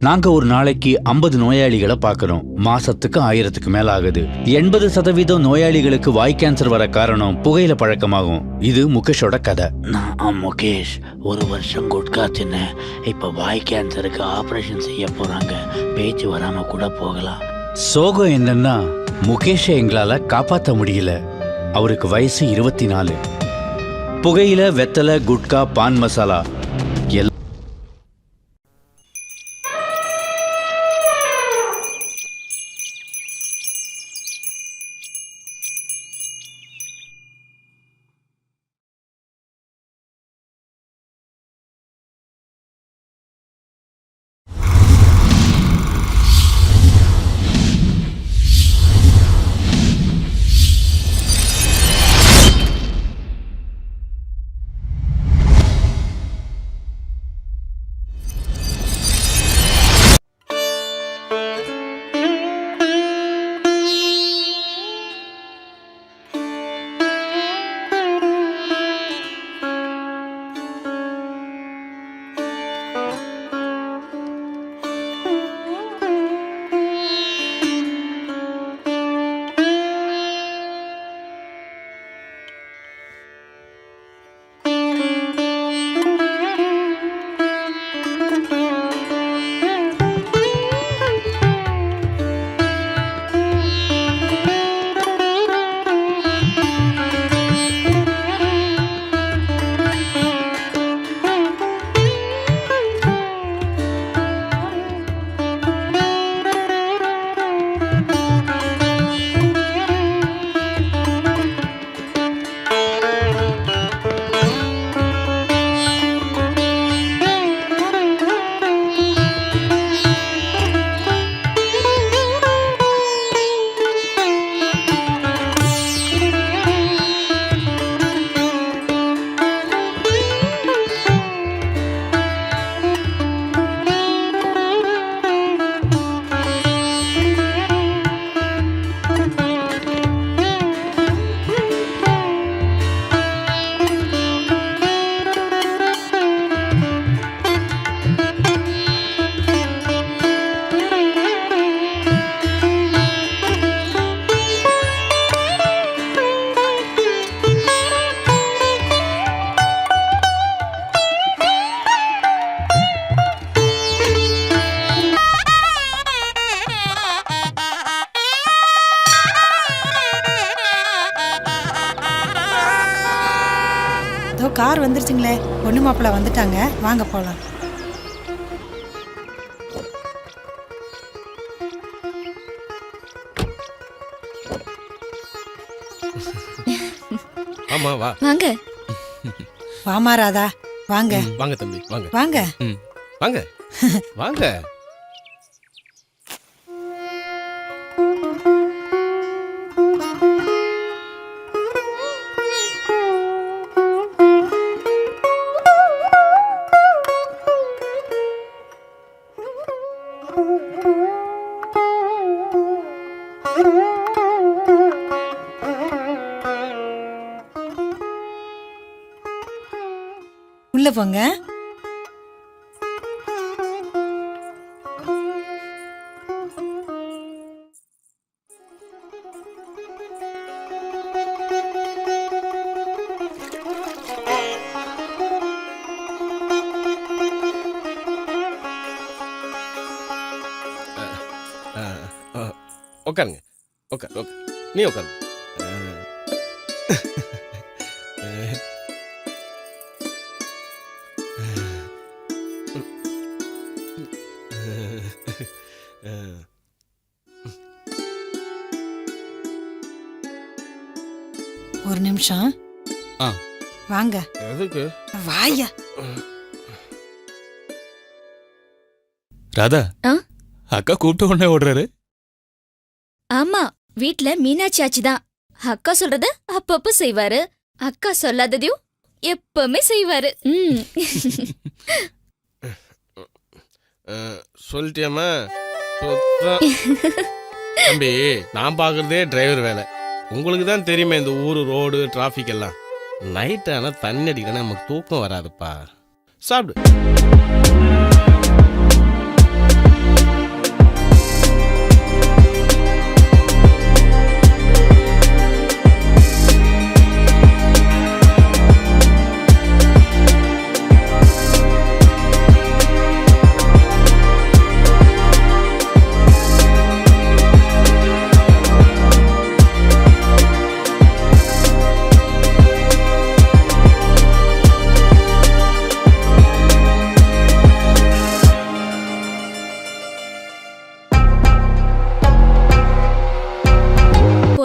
நாங்க ஒரு நாளைக்கு 50 நோயாளிகளை பார்க்கறோம். மாசத்துக்கு 1000க்கு மேல ஆகுது. 80% நோயாளிகளுக்கு வாய் கேன்சர் வர காரணம் புகையில பழக்கமாகும். இது முகேஷோட கதை. நான் முகேஷ் 1 வருஷம் குட்கா தின்னேன். இப்ப வாய் கேன்சருக்கு ஆபரேஷன் செய்ய போறாங்க. பேச்சு வராம கூட போகலாம். சோகம் என்னன்னா முகேஷை எங்களால காப்பாற்ற முடியல. அவருக்கு வயசு 24. புகையில, வெத்தலை, குட்கா, பான் மசாலா கார் வந்துருச்சுங்களே. பொண்ணு மாப்பிள்ள வந்துட்டாங்க, வாங்க போலாம். ஆமா வா. வாங்க. வாமா ராதா, வாங்க. வாங்க தம்பி, வாங்க. வாங்க. வாங்க. வாங்க. உள்ள போங்க. உட்காருங்க. உட்கார். நீ உட்காரு. ஒரு நிமிஷம். வாங்க. எதுக்கு? வாயா. ராதா, அக்கா கூப்பிட்ட உடனே ஓடுறாரு. ஆமா, வீட்ல மீனாட்சி ஆச்சி தான். அக்கா சொல்றத அப்பப்ப செய்வாரு. அக்கா சொல்லாததையும் எப்பவுமே செய்வாரு. சொல்லிட்டியாமா? தம்பி, நான் பாக்குறதே டிரைவர் வேலை. உங்களுக்கு தான் தெரியுமே இந்த ஊரு ரோடு டிராஃபிக் எல்லாம். நைட் ஆனா தண்ணி அடிக்கணும், நமக்கு தூக்கம் வராதுப்பா. சாப்பிடு.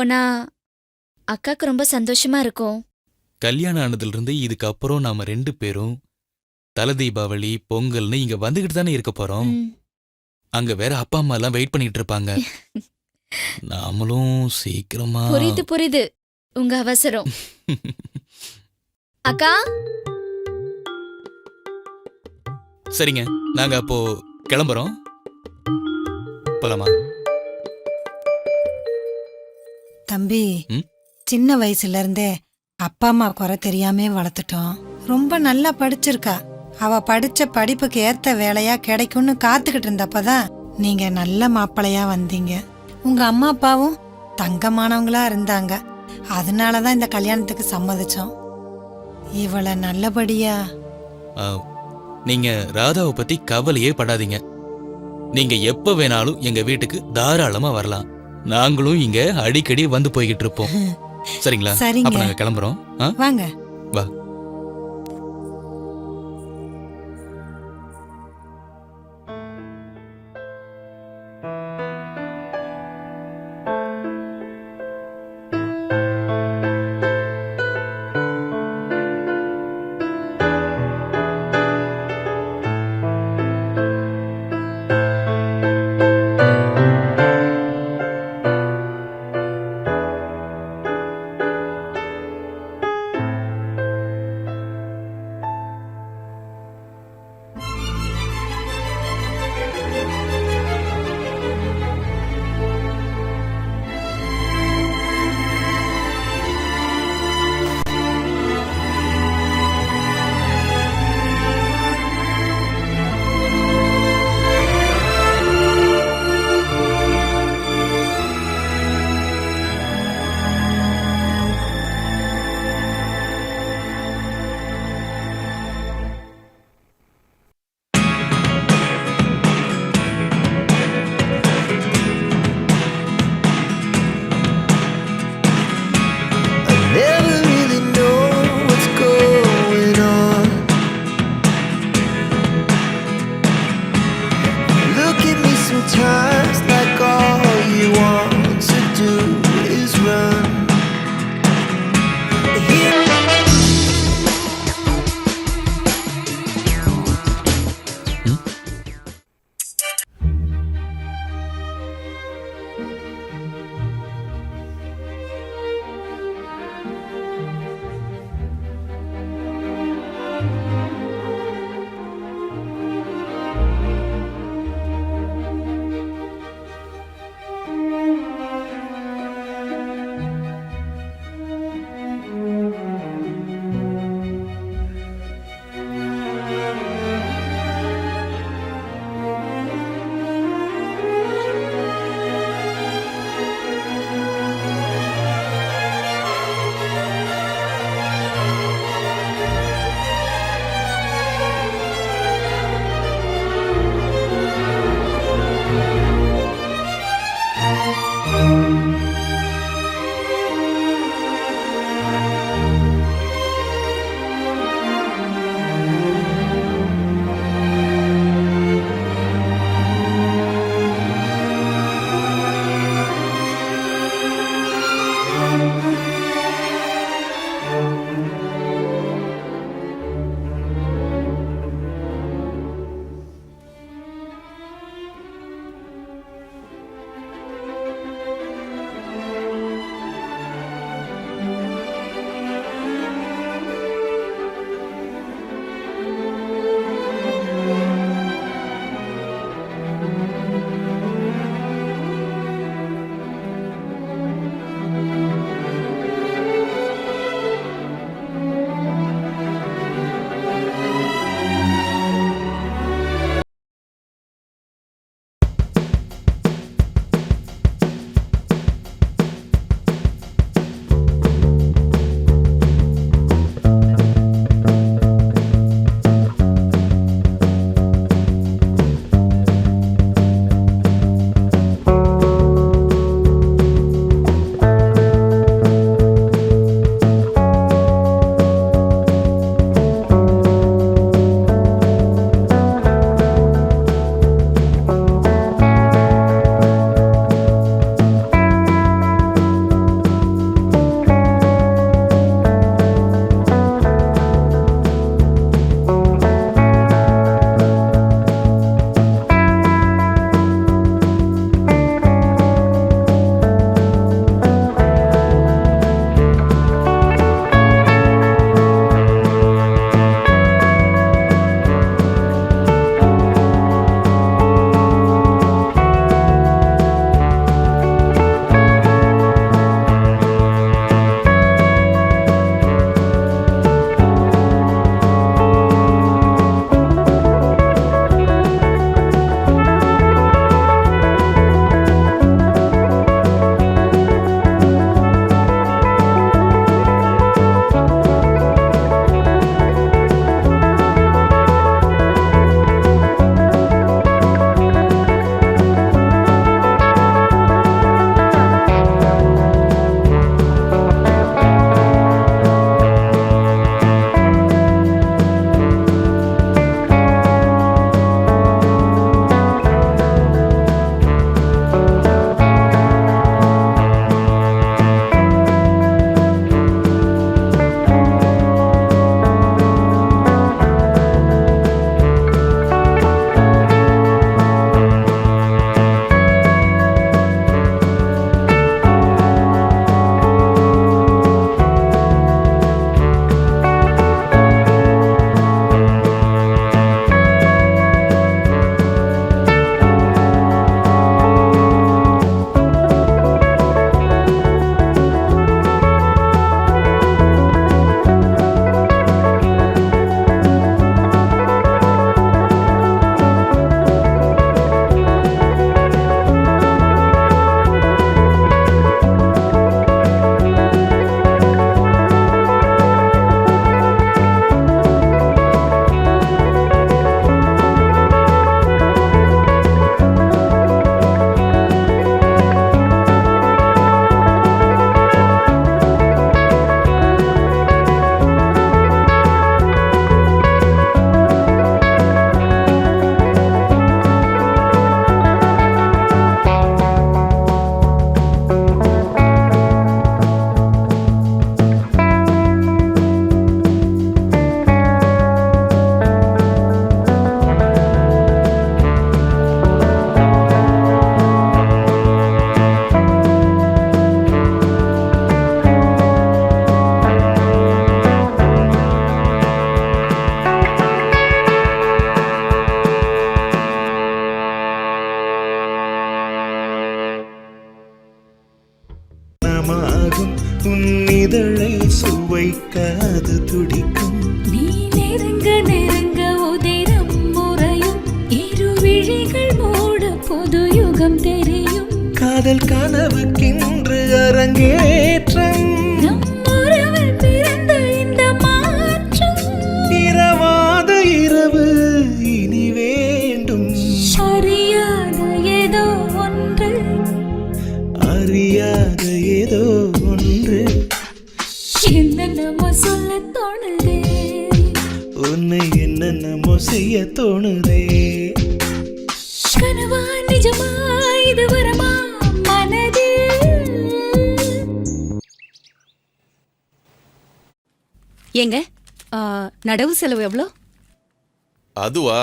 போனா அக்காக்கு ரொம்ப சந்தோஷமா இருக்கும். கல்யாணம் ஆனதுல இருந்து இதுக்கப்புறம் நாம 2 பேரும் தல தீபாவளி பொங்கல்னு இங்க வந்துகிட்டு தானே இருக்க போறோம். ம். அங்க வேற அப்பா அம்மா எல்லாம் வெயிட் பண்ணிட்டு இருப்பாங்க. நாமளும் சீக்கிரமா புரியுது உங்க அவசரம். அக்கா, சரிங்க, நாங்க அப்போ கிளம்புறோம். போலாமா? தம்பி, ம்? சின்ன வயசுல இருந்தே அப்பா அம்மா குறை தெரியாமே வளர்த்துட்டோம். ரொம்ப நல்லா படிச்சிருக்கா. அவ படிச்ச படிப்புக்கு ஏத்த வேலையா கிடைக்கும்னு காத்துக்கிட்டு இருந்தப்பதான் நீங்க நல்ல மாப்பிள்ளையா வந்தீங்க. உங்க அம்மா அப்பாவும் தங்கமானவங்களா இருந்தாங்க. அதனாலதான் இந்த கல்யாணத்துக்கு சம்மதிச்சோம். இவளை நல்லபடியா ஆ, நீங்க ராதாவை பத்தி கவலையே படாதீங்க. நீங்க எப்ப வேணாலும் எங்க வீட்டுக்கு தாராளமா வரலாம். நாங்களும் இங்க அடிக்கடி வந்து போய்கிட்டு இருப்போம். சரிங்களா? சரிங்க. அப்ப நாங்க கிளம்புறோம். ஆ? வாங்க. வா. வைக்க அது துடிக்கும். நீ நெருங்க நெருங்க உதிரம் முறையும் இரு விழிகள் மூட புது யுகம் தெரியும். காதல் கனவுக்கின்று அரங்கேற்றம். நம் உறவில் பிறந்த இந்த மாற்றம் இரவாத இரவு இனி வேண்டும். அறியாத ஏதோ ஒன்று, அறியாத ஏதோ ஒன்று என்னென்னமோ சொல்ல தோணுதே. உன்னை என்னென்னமோ செய்ய தோணுதே. கனவா நிஜமா இது வரமா மனதில். ஏங்க நடவு செலவு எவ்வளோ? அதுவா,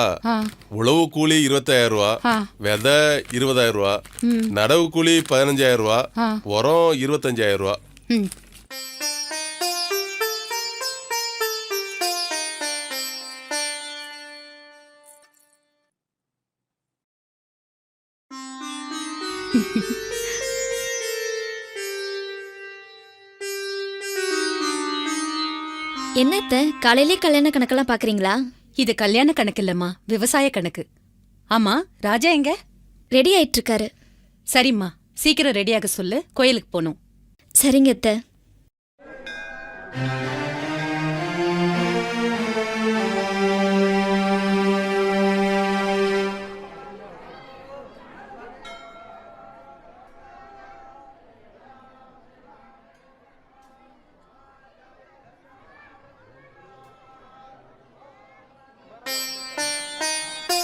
உழவு கூலி 25,000 ரூபா, விதை 20,000 ரூபா, நடவு கூலி 15,000 ரூபா, உரம் 25,000 ரூபா. என்னத்த காலையிலே கல்யாண கணக்கெல்லாம் பாக்குறீங்களா? இது கல்யாண கணக்கு இல்லம்மா, விவசாய கணக்கு. ஆமா, ராஜா எங்க? ரெடி ஆயிட்டு இருக்காரு. சரிம்மா, சீக்கிரம் ரெடியாக சொல்லு, கோயிலுக்கு போகணும். சரிங்க அத்தை.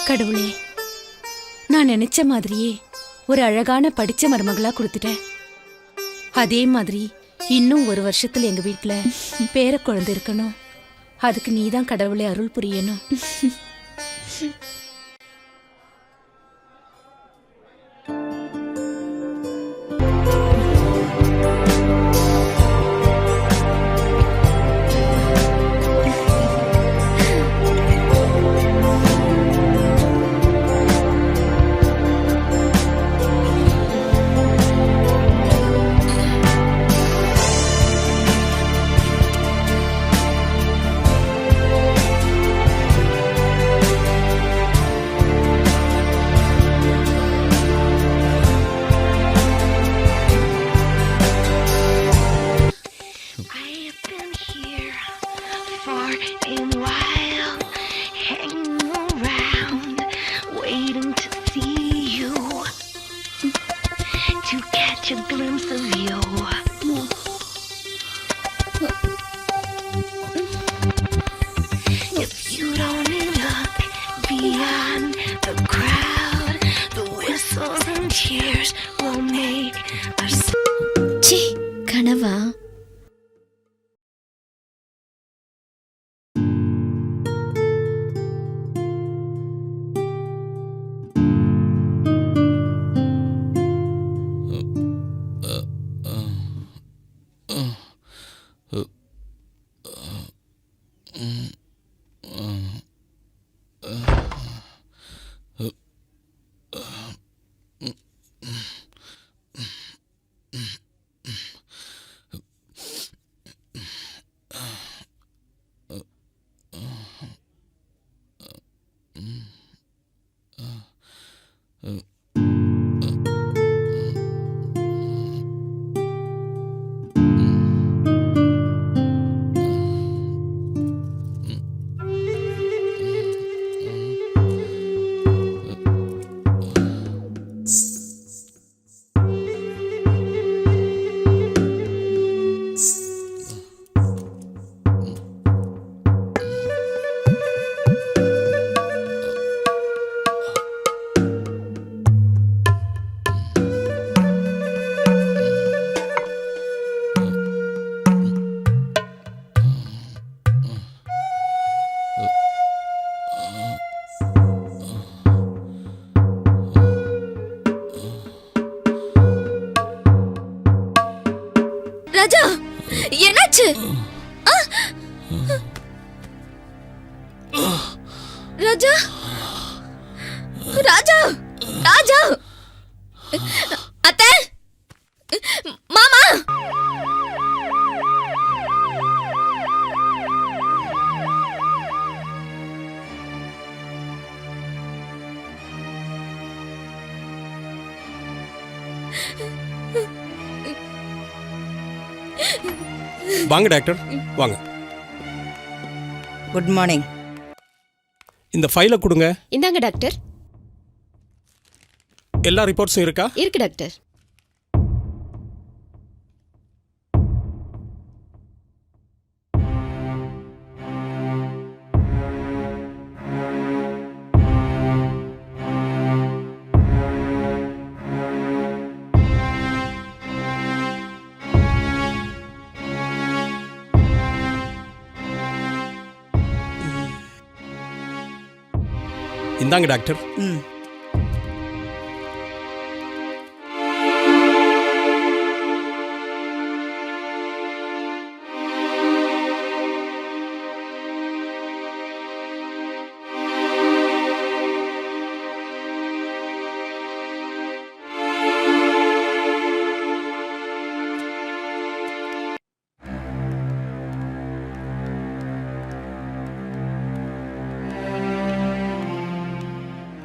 கடவுளே, நான் நினைச்ச மாதிரியே ஒரு அழகான படிச்ச மருமகளா கொடுத்துட்டேன். அதே மாதிரி இன்னும் ஒரு வருஷத்துல எங்க வீட்டுல பேர குழந்தை இருக்கணும். அதுக்கு நீதான் கடவுளே அருள் புரியணும். ச்சீ, கனவா? ராஜா, என்னாச்சு? ராஜா, ராஜா, ராஜா, அத்தை, மாமா, வாங்க டாக்டர் வாங்க. Good morning. இந்த ஃபைலை கொடுங்க. இந்தாங்க டாக்டர். எல்லா ரிப்போர்ட்ஸும் இருக்கா? இருக்கு டாக்டர். இந்தாங்க டாக்டர்.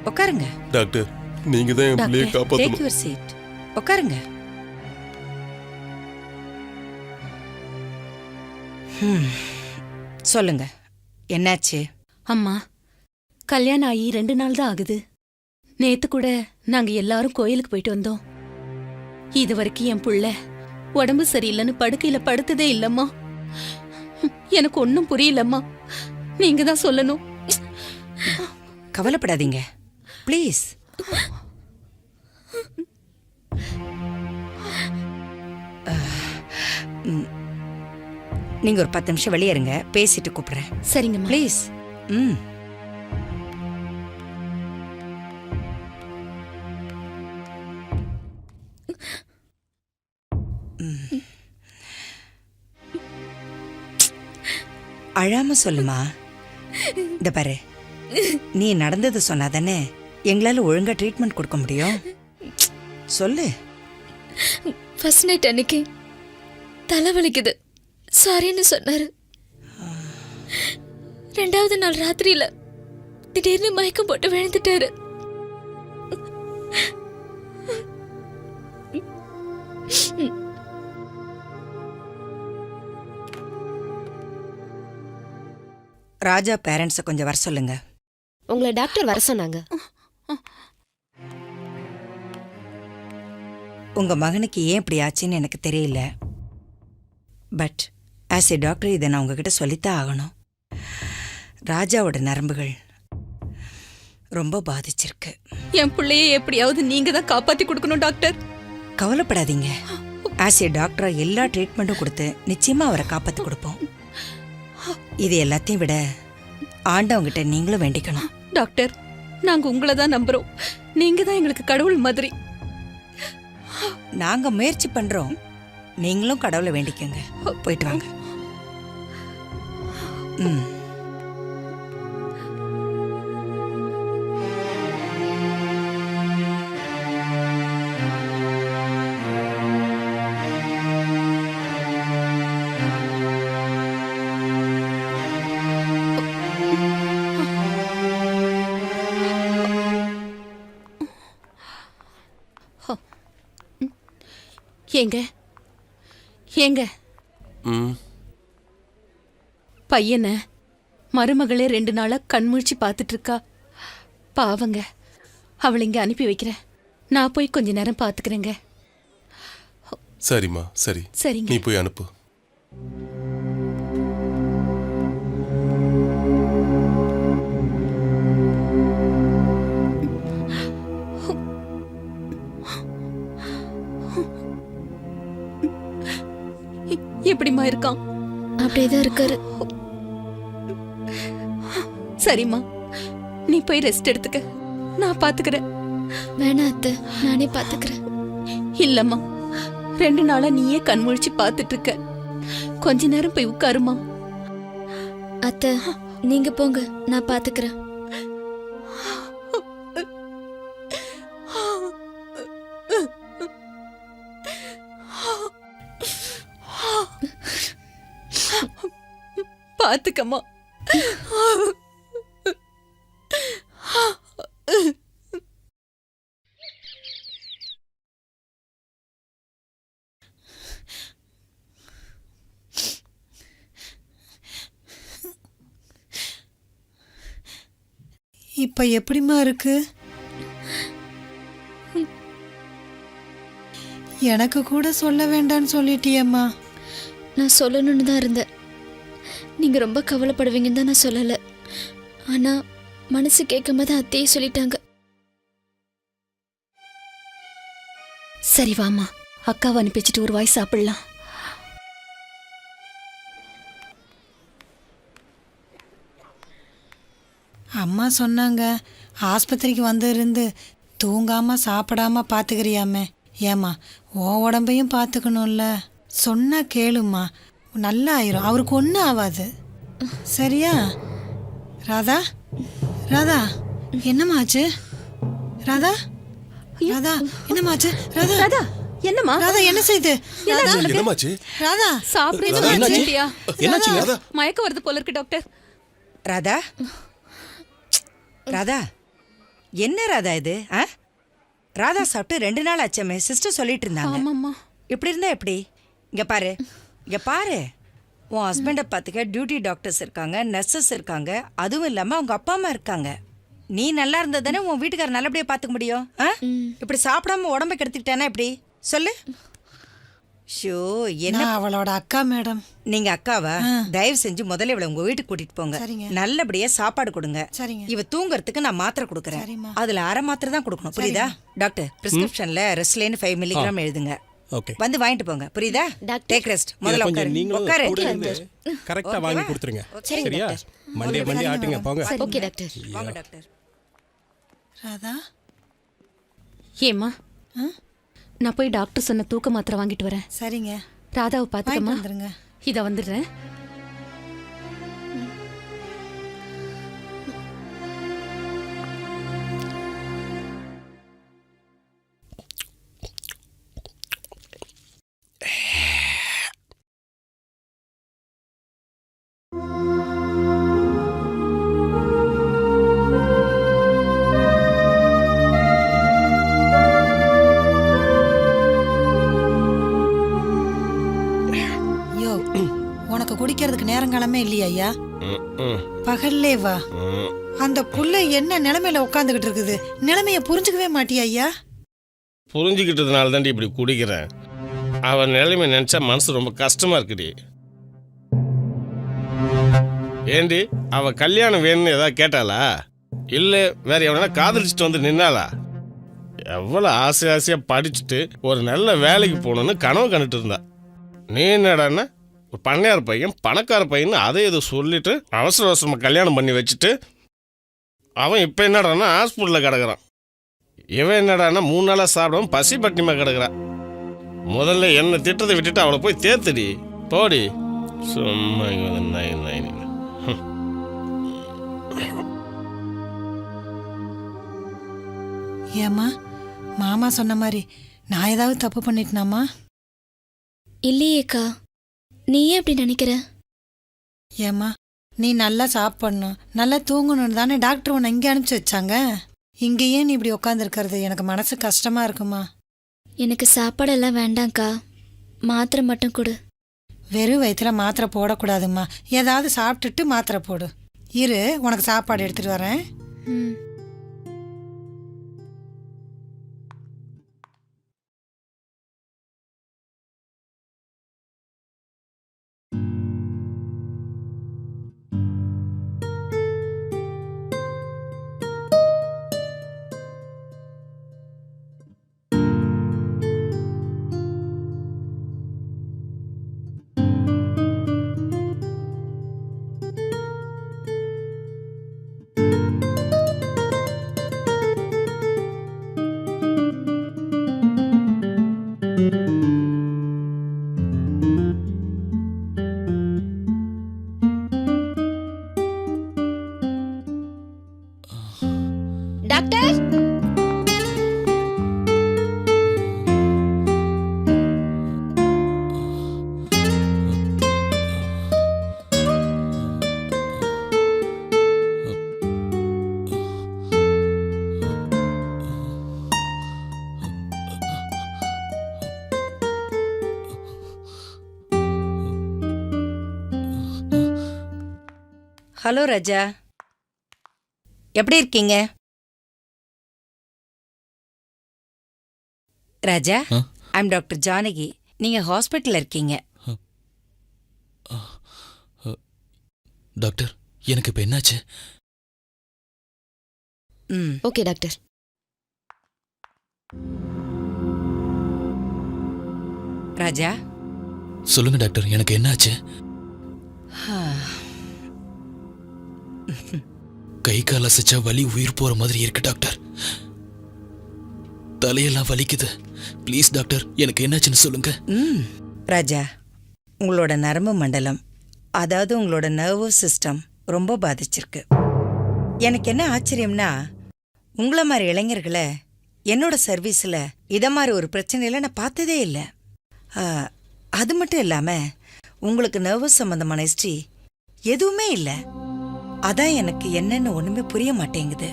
உட்காருங்க டாக்டர் நீங்க தான் என் பிள்ளையை டாக்டர். டேக் காப்பாற்றணும். Your seat. உட்காருங்க. சொல்லுங்க, என்னாச்சு? அம்மா, கல்யாணம் ஆகி 2 நாள் தான் ஆகுது. நேத்து கூட நாங்க எல்லாரும் கோயிலுக்கு போயிட்டு வந்தோம். இது வரைக்கும் என் புள்ள உடம்பு சரியில்லைன்னு படுக்கையில படுத்ததே இல்லம்மா. எனக்கு ஒன்னும் புரியலம்மா. நீங்க தான் சொல்லணும். கவலைப்படாதீங்க ப்ளீஸ். நீங்க ஒரு 10 நிமிஷம் வெளியே இருங்க, பேசிட்டு கூப்பிடுறேன். சரிங்கம்மா. ப்ளீஸ். ம். அழாம சொல்லுமா. இந்த பாரு, நீ நடந்தது சொன்னாதானே எங்களால ஒழுங்கா ட்ரீட்மெண்ட் கொடுக்க முடியும். சொல்லு. ஃபர்ஸ்ட் நைட் அன்னைக்கு தலைவலிக்குது சாரின்னு சொன்னாரு. 2வது நாள் ராத்திரியில திடீர்னு மயக்கம் போட்டு விழுந்துட்டாரு. ராஜா பேரண்ட்ஸை கொஞ்சம் வர சொல்லுங்க. உங்களை டாக்டர் வர சொன்னாங்க. உங்க மகனுக்கு ஏன் இப்படி ஆச்சுன்னு எனக்கு தெரியல. பட் ஆஸ் ஏ டாக்டர் இதை நான் உங்ககிட்ட சொல்லித்தான் ஆகணும். ராஜாவோட நரம்புகள் ரொம்ப பாதிச்சிருக்கு. என் பிள்ளைய எப்படியாவது நீங்க தான் காப்பாத்தி கொடுக்கணும் டாக்டர். கவலைப்படாதீங்க. ஆஸ் ஏ டாக்டரா எல்லா ட்ரீட்மெண்ட்டும் கொடுத்து நிச்சயமா அவரை காப்பாத்தி கொடுப்போம். இது எல்லாத்தையும் விட ஆண்டவங்கிட்ட நீங்களும் வேண்டிக்கணும். டாக்டர், நாங்க உங்களை தான் நம்புறோம். நீங்க தான் எங்களுக்கு கடவுள் மாதிரி. நாங்க முயற்சி பண்றோம், நீங்களும் கடவுளை வேண்டிக்கங்க. போயிட்டு வாங்க. ம். ஏங்க ஏங்க பையனை மருமகளே 2 நாளா கண்முழிச்சு பார்த்துட்டு இருக்கா. பாவங்க, அவளை இங்க அனுப்பி வைக்கிறேன். நான் போய் கொஞ்ச நேரம் பார்த்துக்கிறேங்க. சரிம்மா சரி. சரிங்க. நீ போய் அனுப்பு. எப்படிம்மா இருக்கான்? அப்படியேதான் இருக்காரு. சரிம்மா, நீ போய் ரெஸ்ட் எடுத்துக்க. நான் பாத்துக்கிறேன். வேணா அத்தை, நானே பாத்துக்கிறேன். இல்லம்மா, 2 நாளா நீயே கண்முழிச்சு பார்த்துட்டு இருக்க. கொஞ்ச நேரம் போய் உட்காருமா. அத்தை, நீங்க போங்க, நான் பாத்துக்கிறேன். பாத்துக்கம்மா. இப்ப எப்படிம்மா இருக்கு? எனக்கு கூட சொல்ல வேண்டாம்னு சொல்லிட்டியம்மா. நான் சொல்லணும்னு தான் இருந்தேன். நீங்க ரொம்ப கவலைப்படுவீங்கன்னு தான் நான் சொல்லல. ஆனா மனசு கேட்கும் போது அத்தையே சொல்லிட்டாங்க. சரி வாமா, அக்காவை அனுப்பிச்சிட்டு ஒரு வாய் சாப்பிடலாம். அம்மா சொன்னாங்க ஆஸ்பத்திரிக்கு வந்து இருந்து தூங்காம சாப்பிடாம பாத்துக்கிறியாமே. ஏம்மா உன் உடம்பையும் பார்த்துக்கணும்ல. சொன்னா கேளும்மா, நல்லா ஆயிரும். அவருக்கு ஒன்றும் ஆகாது. சரியா? ராதா, ராதா, என்னம்மாச்சு? ராதா, ராதா, என்னம்மாச்சு? ராதா, ராதா, என்னம்மா? ராதா, என்ன செய்து? ராதா, என்னமாச்சு? ராதா, என்னாச்சு? மயக்கம் வருது போல இருக்கு டாக்டர். ராதா, ராதா, என்ன ராதா இது? ராதா சாப்பிட்டு 2 நாள் ஆச்சமே. சிஸ்டர் சொல்லிட்டு இருந்தாங்க. ஆமாம்மா. இப்படி இருந்தா எப்படி? இங்க பாரு, இங்க பாரு. உன் ஹஸ்பண்டை பார்த்துக்க டியூட்டி டாக்டர்ஸ் இருக்காங்க, நர்சஸ் இருக்காங்க. அதுவும் இல்லாம அவங்க அப்பா அம்மா இருக்காங்க. நீ நல்லா இருந்தா தானே உன் வீட்டுக்காரர் நல்லபடியா பார்த்துக்க முடியும். இப்படி சாப்பிடாம உடம்பை கெடுத்துக்கிட்டானா எப்படி சொல்லு? ஷோ, என்ன? நான் அவளோட அக்கா மேடம். நீங்க அக்காவா? தயவு செஞ்சு முதல்ல இவளை உங்க வீட்டுக்கு கூட்டிட்டு போங்க. சரிங்க. நல்லபடியா சாப்பாடு கொடுங்க. சரிங்க. இவ தூங்கறதுக்கு நான் மாத்திரை கொடுக்கறேன். சரிம்மா. அதுல அரை மாத்திரை தான் கொடுக்கணும், புரியுதா? டாக்டர் பிரிஸ்கிரிப்ஷன்ல ரெஸ்ட்லேன் 5 மில்லிகிராம் எழுதுங்க. ஓகே. வந்து வாங்கிட்டு போங்க, புரியுதா? டாக்டர். Take rest. முதல்ல கொஞ்சம் உட்காரு. நீங்களும் உட்காரு. கூட இருந்து கரெக்டா வாங்கி கொடுத்துருங்க. சரிங்க சரியா? டாக்டர். மண்டே ஆட்டுங்க போங்க. Okay doctor. வாங்க டாக்டர். ராதா, ஏம்மா, நான் போய் டாக்டர் சொன்ன தூக்க மாத்திரை வாங்கிட்டு வரேன். சரிங்க. ராதாவை பார்த்துக்கம்மா. வந்துருங்க. இத வந்துடுறேன். யோ, உனக்கு குடிக்கிறதுக்கு நேரங்காலமே இல்லையா ஐயா? பகல்லே வா. அந்த புள்ள என்ன நிலைமையில உட்காந்துக்கிட்டு இருக்குது, நிலைமைய புரிஞ்சுக்கவே மாட்டியா ஐயா? புரிஞ்சுக்கிட்டதுனால தாண்டி இப்படி குடிக்கிறேன். அவன் நிலைமை நினைச்சா மனசு ரொம்ப கஷ்டமா இருக்குடி. ஏண்டி, அவ கல்யாணம் வேணும்னு ஏதாவது கேட்டாளா? இல்ல வேற எவனா காதலிச்சுட்டு வந்து நின்னாளா? எவ்வளவு ஆசையா படிச்சுட்டு ஒரு நல்ல வேலைக்கு போகணும்னு கனவு கண்டுட்டு இருந்தா. நீ என்னடான்னா ஒரு பண்ணையார் பையன், பணக்கார பையன் அதை எதோ சொல்லிட்டு அவசர அவசரமா கல்யாணம் பண்ணி வச்சுட்டு அவன் இப்ப என்னடான்னா ஹாஸ்பிட்டலில் கிடக்குறான். இவன் என்னடான்னா 3 நாளா சாப்பிடாம பசி பட்டினிமா கிடக்குறான். முதல்ல என்ன திட்டத்தை விட்டுட்டு அவளை போய் தேத்துடி, போடி. சும்மா ஏம்மா, மாமா சொன்ன மாதிரி நான் ஏதாவது தப்பு பண்ணிட்டேனாமா? இல்லையேக்கா, நீ ஏன் அப்படி நினைக்கிற? ஏம்மா, நீ நல்லா சாப்பிடணும், நல்லா தூங்கணும்னு தானே டாக்டர் உன்னை இங்கே அனுப்பிச்சி வச்சாங்க. இங்கேயே நீ இப்படி உட்காந்துருக்கிறது எனக்கு மனசு கஷ்டமா இருக்குமா? எனக்கு சாப்பாடெல்லாம் வேண்டாம்க்கா, மாத்திரை மட்டும் கொடு. வெறும் வயிற்றுல மாத்திரை போடக்கூடாதும்மா. ஏதாவது சாப்பிட்டுட்டு மாத்திரை போடு. இரு, உனக்கு சாப்பாடு எடுத்துட்டு வரேன். ம். Doctor, hello Raja. எப்படி இருக்கீங்க ராஜா? ஆ? I'm doctor Janaki. நீங்க ஹாஸ்பிட்டல்ல இருக்கீங்க. டாக்டர் எனக்கு இப்ப என்னாச்சு? ம். Okay doctor. ராஜா, சொல்லுங்க டாக்டர், எனக்கு என்னாச்சு? கை கால் அசைச்சா வலி உயிர் போற மாதிரி இருக்கு டாக்டர். தலையெல்லாம் வலிக்குது. ப்ளீஸ் டாக்டர், எனக்கு என்னாச்சுன்னு சொல்லுங்க. ராஜா, உங்களோட நரம்பு மண்டலம், அதாவது உங்களோட நர்வஸ் சிஸ்டம் ரொம்ப பாதிச்சிருக்கு. எனக்கு என்ன ஆச்சரியம்னா, உங்களை மாதிரி இளைஞர்களை என்னோட சர்வீஸில் இதை மாதிரி ஒரு பிரச்சனையில் நான் பார்த்ததே இல்லை. அது மட்டும் இல்லாமல் உங்களுக்கு நர்வஸ் சம்மந்தமான ஹிஸ்ட்ரி எதுவுமே இல்லை. அதான் எனக்கு என்னன்னு ஒன்றுமே புரிய மாட்டேங்குது.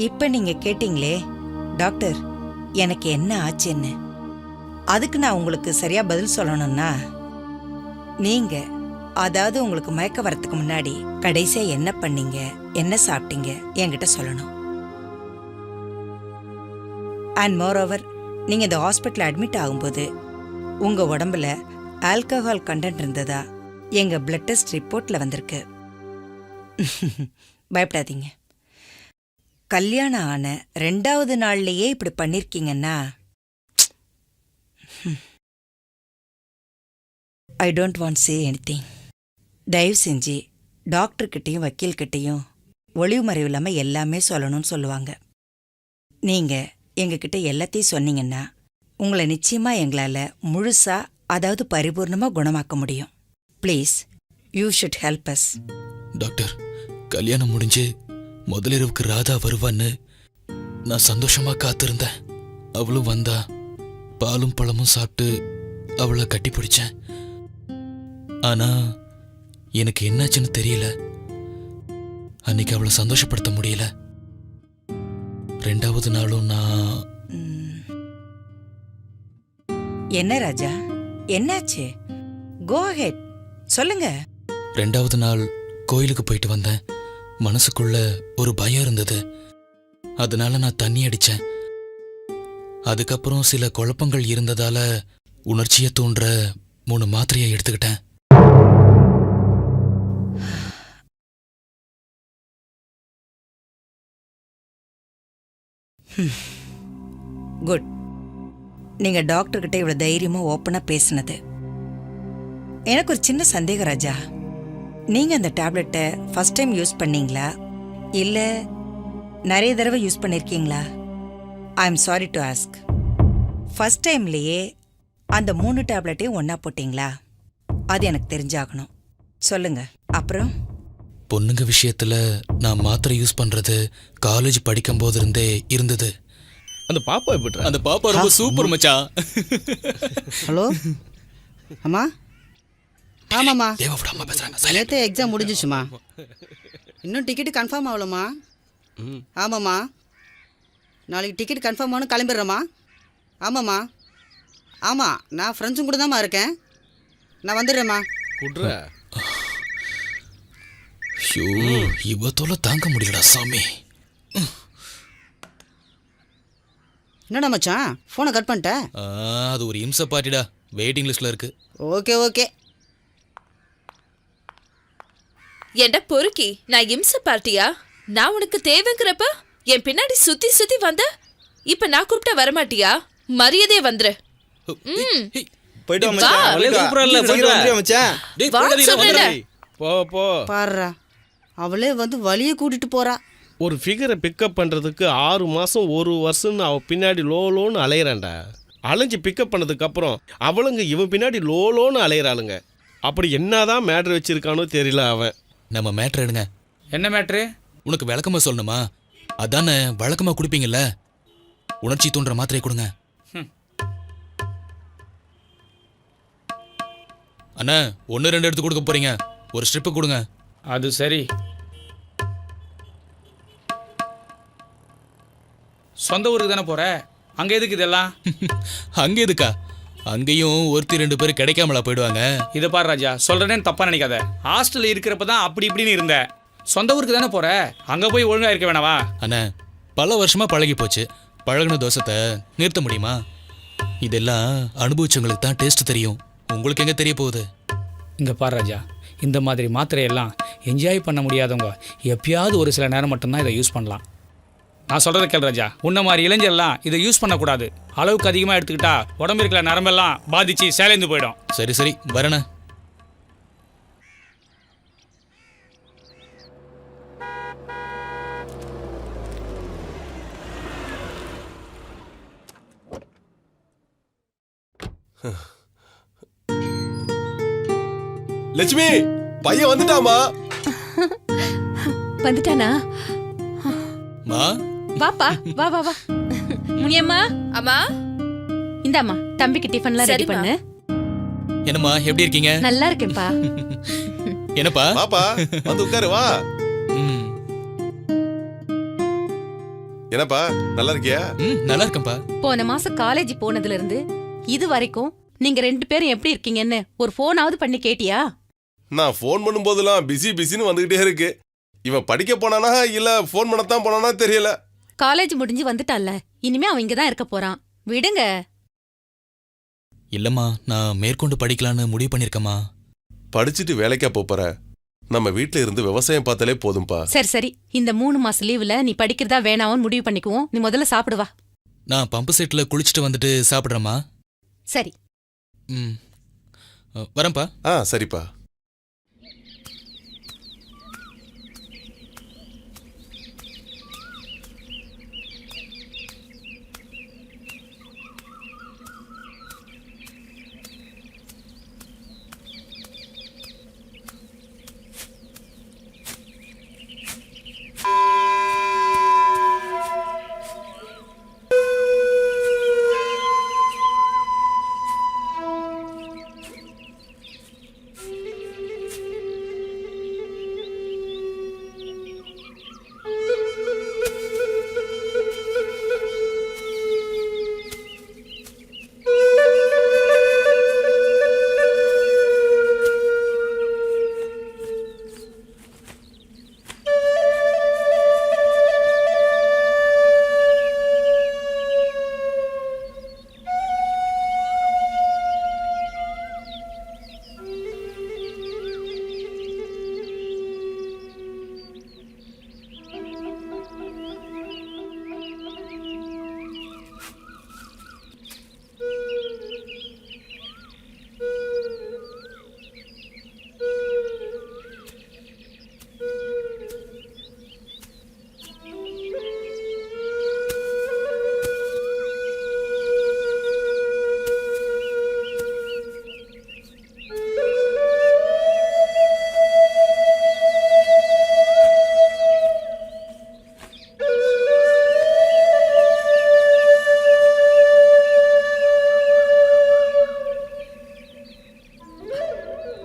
இப்போ நீங்கள் கேட்டீங்களே டாக்டர் எனக்கு என்ன ஆச்சுன்னு, அதுக்கு நான் உங்களுக்கு சரியாக பதில் சொல்லணும்னா, நீங்கள் அதாவது உங்களுக்கு மயக்க வரத்துக்கு முன்னாடி கடைசியாக என்ன பண்ணீங்க, என்ன சாப்பிட்டீங்க என்கிட்ட சொல்லணும். அண்ட் மோரோவர், நீங்கள் இந்த ஹாஸ்பிட்டல் அட்மிட் ஆகும்போது உங்கள் உடம்புல ஆல்கஹால் கண்டென்ட் இருந்ததா எங்கள் பிளட் டெஸ்ட் ரிப்போர்ட்டில் வந்திருக்கு. பயப்படாதீங்க. கல்யாணம் ஆன 2வது நாள்லேயே இப்படி பண்ணியிருக்கீங்கன்னா I don't want say anything. தயவு செஞ்சு டாக்டர்கிட்டையும் வக்கீல்கிட்டையும் ஒளிவு மறைவு இல்லாமல் எல்லாமே சொல்லணும்னு சொல்லுவாங்க. நீங்கள் எங்ககிட்ட எல்லாத்தையும் சொன்னீங்கன்னா உங்களை நிச்சயமாக எங்களால் முழுசாக, அதாவது பரிபூர்ணமாக குணமாக்க முடியும். Please you should help us. Doctor, கல்யாணம் முடிஞ்சு முதலிரவுக்கு ராதா வருவான்னு நான் சந்தோஷமா காத்திருந்தேன். அவளும் வந்தா. பாலும் பழமும் சாப்பிட்டு அவளை கட்டி பிடிச்சேன். ஆனா எனக்கு என்னாச்சுன்னு தெரியல. அன்னைக்கு அவளை சந்தோஷப்படுத்த முடியல. 2வது நாளும் நான் என்ன ராஜா, என்னாச்சு? கோ அஹெட், சொல்லுங்க. 2வது நாள் கோயிலுக்கு போயிட்டு வந்தேன். மனசுக்குள்ள ஒரு பயம் இருந்தது. அதனால நான் தண்ணி அடிச்சேன். அதுக்கப்புறம் சில குழப்பங்கள் இருந்ததால உணர்ச்சியை தூண்டுற 3 மாத்திரையை எடுத்துக்கிட்டேன். குட். நீங்க டாக்டர்கிட்ட இவ்வளவு தைரியமா ஓப்பனா பேசினது. எனக்கு ஒரு சின்ன சந்தேகம் ராஜா. நீங்க அந்த டேப்லெட்டை ஃபர்ஸ்ட் டைம் யூஸ் பண்ணீங்களா, இல்ல நிறைய தடவை யூஸ் பண்ணிருக்கீங்களா? I am sorry to ask. First டைம்லயே அந்த 3 டேப்லெட்டையும் ஒன்னா போட்டீங்களா? அது எனக்கு தெரிஞ்சாகணும். சொல்லுங்க. அப்புறம் பொண்ணுங்க விஷயத்துல நான் மாத்திரை யூஸ் பண்றது காலேஜ் படிக்கும் போது இருந்தே இருந்தது. அந்த பாப்பா எப்படி? அந்த பாப்பா ரொம்ப சூப்பர் மச்சான். ஹலோ அம்மா. ஆமாம்மா, தேவப்பட அம்மா பேசுறாங்க. நேற்று எக்ஸாம் முடிஞ்சிச்சுமா. இன்னும் டிக்கெட்டு கன்ஃபார்ம் ஆகலம்மா. ஆமாம்மா, நாளைக்கு டிக்கெட் கன்ஃபார்ம் ஆகணும், கிளம்பிடுறேம்மா. ஆமாம்மா. ஆமாம், நான் ஃப்ரெண்ட்ஸும் கூட தான்மா இருக்கேன். நான் வந்துடுறேம்மா. குட்ரா. ஐயோ, இவ தொலை தாங்க முடியலடா சாமி. என்னடா மச்சான், ஃபோனை கட் பண்ணிட்ட? அது ஒரு இம்ச பார்ட்டிடா, வெயிட்டிங் லிஸ்ட்ல இருக்கு. Okay okay. ஏண்டா பொறுக்கி, நான் இம்ச பார்ட்டியா? நான் உனக்கு தேவைங்கிறப்ப என் பின்னாடி சுத்தி சுத்தி வந்த, இப்ப நான் கூப்பிட்டா வரமாட்டியா? மரியாதையே வந்துரு. பாருடா, அவளே வந்து வலியை கூட்டிட்டு போறா. ஒரு ஃபிகரை பிக்கப் பண்ணுறதுக்கு 6 மாதம் 1 வருஷம்னு அவள் பின்னாடி லோன்னு அலையிறான்டா. அலைஞ்சு பிக்கப் பண்ணதுக்கு அப்புறம் அவளுங்க இவன் பின்னாடி லோன்னு அலையிறாளுங்க. அப்படி என்னதான் மேட்ரு வச்சிருக்கானோ தெரியல அவன். நம்ம மேட்ரு எடுங்க. என்ன மேட்ரு? உனக்கு விளக்கமா சொல்லணுமா? அதானே வழக்கமா குடிப்பீங்கல்ல, உணர்ச்சி தூண்டுற மாத்திரை கொடுங்க. அண்ணா 1-2 எடுத்து கொடுக்க போறீங்க, ஒரு ஸ்ட்ரிப்பு கொடுங்க. அது சரி. சொந்த ஊருக்கு தானே போற, அங்க எதுக்கு இதெல்லாம்? அங்க எதுக்கா? அங்கேயும் 1-2 பேர் கிடைக்காமலா போயிடுவாங்க. இதை பாரு ராஜா, சொல்றேன்னு தப்பா நினைக்காத. ஹாஸ்டல்ல இருக்கிறப்ப தான் அப்படி இப்படின்னு இருந்த. சொந்த ஊருக்கு தானே போற, அங்க போய் ஒழுங்கா இருக்க வேணாவா? அண்ணா, பல வருஷமா பழகி போச்சு. பழகுன தோசத்தை நிறுத்த முடியுமா? இதெல்லாம் அனுபவிச்சவங்களுக்கு தான் டேஸ்ட் தெரியும். உங்களுக்கு எங்க தெரிய போகுது? இங்க பாரு ராஜா, இந்த மாதிரி மாத்திரையெல்லாம் என்ஜாய் பண்ண முடியாதவங்க எப்பயாவது ஒரு சில நேரம் மட்டும்தான் இதை யூஸ் பண்ணலாம். நான் சொல்கிறத கேள் ராஜா, உன்ன மாதிரி இளைஞர்லாம் இதை யூஸ் பண்ணக்கூடாது. அளவுக்கு அதிகமாக எடுத்துக்கிட்டா உடம்பு இருக்கிற நரம்பெல்லாம் பாதிச்சு சேலைந்து போயிடும். சரி சரி, வரேண்ணா. லட்சுமி, பையன் வந்துட்டாமா? வந்துட்டானா? மா, வாப்பா, வா வா வா. முனியம்மா, அம்மா, இந்தாம்மா தம்பிக்கு டிஃபன்லாம் ரெடி சரிம்மா. பண்ணு. என்னம்மா எப்படி இருக்கீங்க? நல்லா இருக்கேன்ப்பா. என்னப்பா? பாப்பா வந்து உட்காரு வா. ம், என்னப்பா நல்லா இருக்கியா? நல்லா இருக்கேன்ப்பா. போன மாசம் காலேஜ் போனதுல இருந்து இது வரைக்கும் நீங்க 2 பேரும் எப்படி இருக்கீங்கன்னு ஒரு போனாவது பண்ணி கேட்டியா? நான் ஃபோன் பண்ணும்போதெல்லாம் பிஸின்னு வந்துகிட்டே இருக்கு. இவன் படிக்க போனானா இல்ல ஃபோன் பண்ணத்தான் போனானா தெரியல. காலேஜ் முடிஞ்சு வந்துட்டான்ல, இனிமே அவன் இங்கதான் இருக்க போறான். விடுங்க. இல்லம்மா, நான் மேற்கொண்டு படிக்கலான்னு முடிவு பண்ணிருக்கேம்மா. படிச்சுட்டு வேலைக்கா போற? நம்ம வீட்ல இருந்து விவசாயம் பார்த்தாலே போதும்பா. சரி சரி, இந்த 3 மாச லீவுல நீ படிக்கிறதா வேணாவும் முடிவு பண்ணிக்குவோம். நீ முதல்ல சாப்பிடுவா. நான் பம்பு செட்ல குளிச்சுட்டு வந்துட்டு சாப்பிட்றேம்மா. சரி. ம், வரேன்ப்பா. சரிப்பா.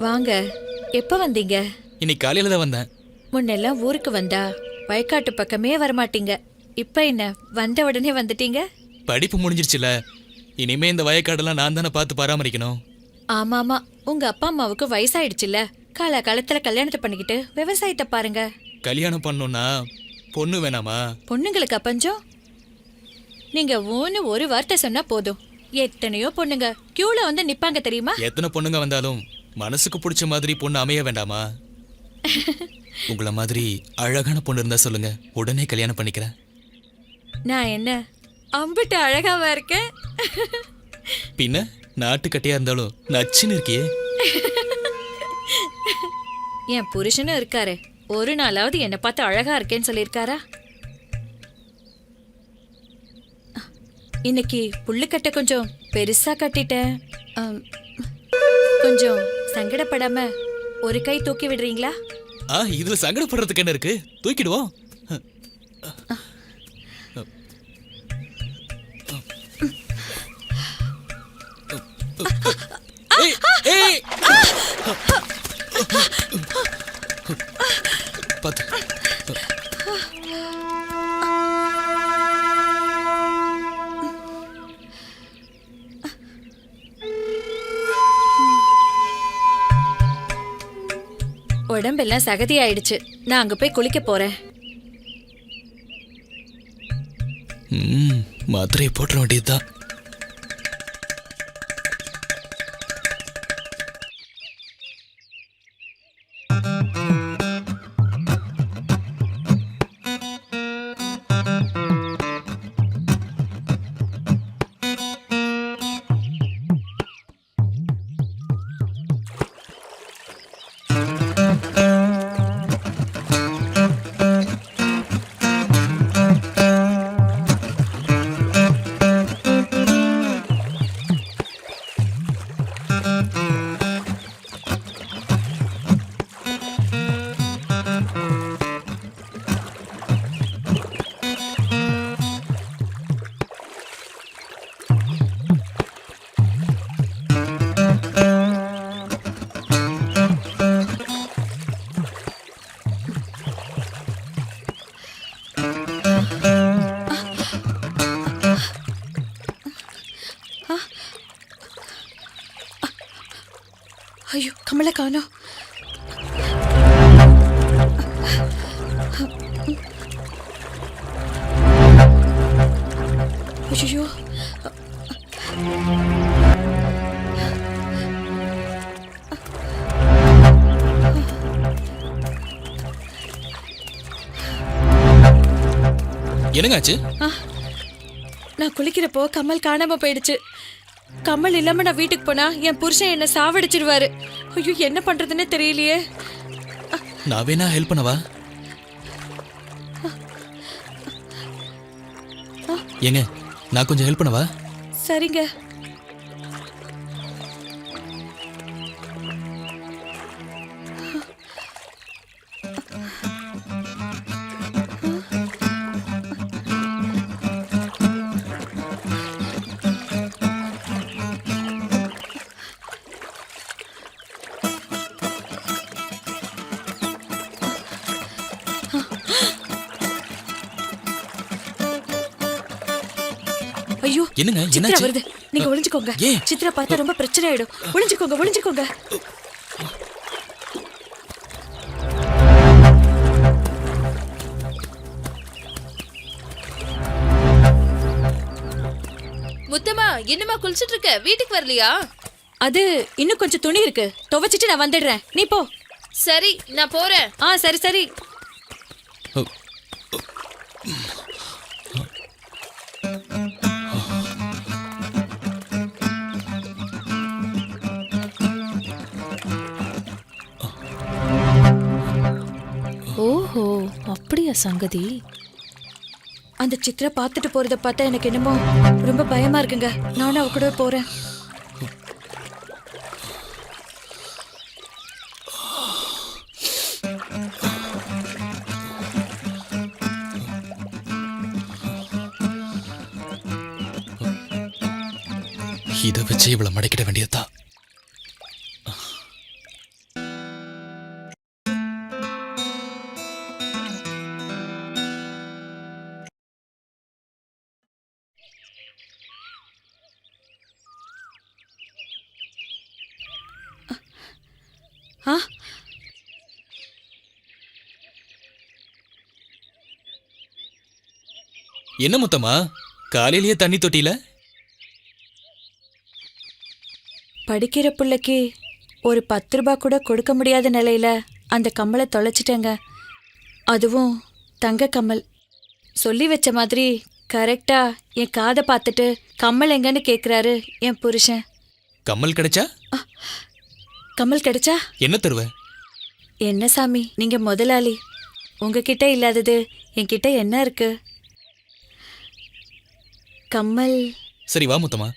வாங்க. எப்ப வந்தீங்க? இன்னைக்கு காலையில தான் வந்தேன். முன்னெல்லாம் ஊருக்கு வந்தா வயக்காட்டு பக்கமே வரமாட்டீங்க. இப்ப என்ன வந்த உடனே வந்துட்டீங்க? படிப்பு முடிஞ்சிருச்சுல, இனிமே இந்த வயக்காடெல்லாம் நான் தானே பார்த்து பராமரிக்கணும். ஆமாமா, உங்க அப்பா அம்மாவுக்கு வயசாயிடுச்சுல்ல. காலத்துல கல்யாணத்தை பண்ணிக்கிட்டு விவசாயத்தை பாருங்க. கல்யாணம் பண்ணணும்னா பொண்ணு வேணாமா? பொண்ணுங்களுக்கு அப்பஞ்சம். நீங்க ஒரு வார்த்தை சொன்னா போதும், எத்தனையோ பொண்ணுங்க கியூல வந்து நிப்பாங்க தெரியுமா? எத்தனை பொண்ணுங்க வந்தாலும் மனசுக்கு பிடிச்ச மாதிரி பொண்ணு அமைய வேண்டாமா? உங்களை மாதிரி அழகான பொண்ணு இருந்தா சொல்லுங்க, உடனே கல்யாணம் பண்ணிக்கிறேன். நான் என்ன அம்பிட்டு அழகாவா இருக்கேன்? பின்ன நாட்டுக்கட்டையா இருந்தாலும் நச்சுன்னு இருக்கியே. என் புருஷனும் இருக்காரு, ஒரு நாளாவது என்னை பார்த்து அழகா இருக்கேன்னு சொல்லியிருக்காரா? இன்னைக்கு புல்லுக்கட்டை கொஞ்சம் பெருசா கட்டிட்டேன். கொஞ்சம் சங்கடப்படாம ஒரு கை தூக்கி விடுறீங்களா? இதுல சங்கடப்படுறதுக்கு என்ன இருக்கு, தூக்கிடுவோம். உடம்பெல்லாம் சகதி ஆயிடுச்சு. நான் அங்க போய் குளிக்க போறேன். மாத்திரையை போட்டுற வேண்டியதுதான். ஐயோ, கமலை காணோம். ஐயோ, என்னங்காச்சு? நான் குளிக்கிறப்போ கமல் காணாம போயிடுச்சு. கமல் இல்லாம நான் வீட்டுக்கு போனா என் புருஷன் என்ன சாவடிச்சிருவாரு. ஐயோ, என்ன பண்றதுன்னே தெரியலையே. நான் வேணா ஹெல்ப் பண்ணவா? ஏங்க, நான் கொஞ்சம் ஹெல்ப் பண்ணவா? சரிங்க. ஐயோ, என்னங்க, சித்ரா என்னாச்சு? வருது. நீங்க ஒளிஞ்சுக்கோங்க. ஏன்? சித்ரா பார்த்தா ரொம்ப பிரச்சனை ஆயிடும். ஒளிஞ்சுக்கோங்க, ஒளிஞ்சுக்கோங்க. முத்தம்மா, என்னமா குளிச்சிட்டு இருக்க? வீட்டுக்கு வரலையா? அது இன்னும் கொஞ்சம் துணி இருக்கு, துவைச்சிட்டு நான் வந்துடுறேன். நீ போ. சரி, நான் போறேன். சரி சரி. ஓஹோ, அப்படியா சங்கதி? அந்த சித்ரா பார்த்துட்டு போறத பார்த்தா எனக்கு என்னமோ ரொம்ப பயமா இருக்குங்க. நானும் அவ கூட போறேன். இதை வச்சு இவளை மடக்கிட வேண்டியதுதான். என்ன முத்தம்மா, காலையிலேயே தண்ணி தொட்டியில? படிக்கிற பிள்ளைக்கு ஒரு 10 ரூபாய் கூட கொடுக்க முடியாத நிலையில அந்த கம்மலை தொலைச்சிட்டேங்க. அதுவும் தங்க கம்மல். சொல்லி வச்ச மாதிரி கரெக்டா என் காதை பார்த்துட்டு கம்மல் எங்கன்னு கேக்குறாரு என் புருஷன். கம்மல் கிடைச்சா? கம்மல் கிடைச்சா என்ன தருவ? என்ன சாமி, நீங்க முதலாளி. உங்ககிட்ட இல்லாதது என்கிட்ட என்ன இருக்கு? கம்மல். சரி வா முத்தம்மா.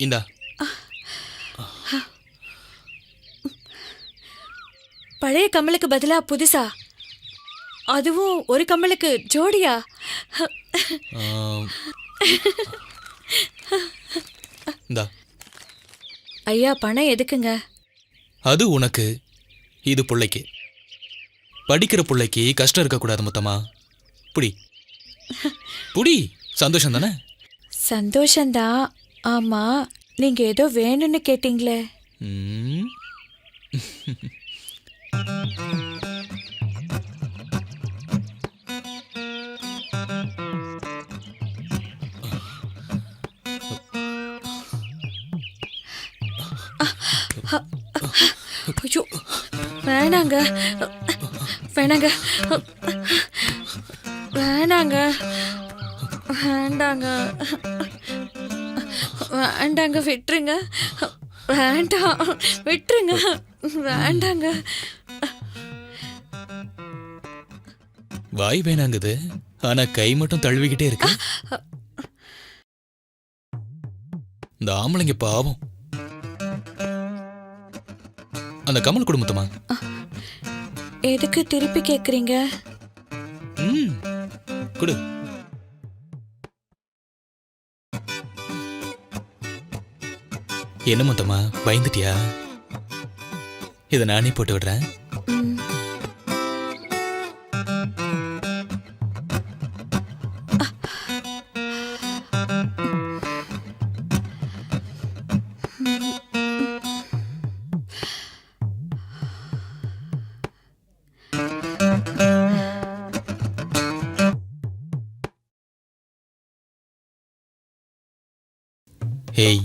இந்தா. பழைய கம்மலுக்கு பதிலா புதுசா? அதுவும் ஒரு கம்மலுக்கு ஜோடியா? இந்தா, ஐயா பணம் எதுக்குங்க? அது உனக்கு, இது புள்ளைக்கு. படிக்கிற புள்ளைக்கு கஷ்டம் இருக்கக்கூடாது முத்தம்மா. புடி புடி. சந்தோஷம் தானே? சந்தோஷந்தான். ஆமா, நீங்க ஏதோ வேணும்னு கேட்டீங்களே. ம். ஐயோ, வேணாங்க வேணாங்க வேணாங்க வேண்டாங்க வேண்டாங்க, விட்டுருங்க. வேண்டாம், விட்டுருங்க. வேண்டாங்க. வாய் வேணாங்குது, ஆனா கை மட்டும் தழுவிக்கிட்டே இருக்கு. இந்த ஆம்பளைங்க பாவம். அந்த கமல் குடும்பத்தமா? எதுக்கு திருப்பி கேக்குறீங்க? ம், குடு. என்ன முத்தம்மா, பயந்துட்டியா? இதை நானே போட்டு விடுறேன். ஏய்,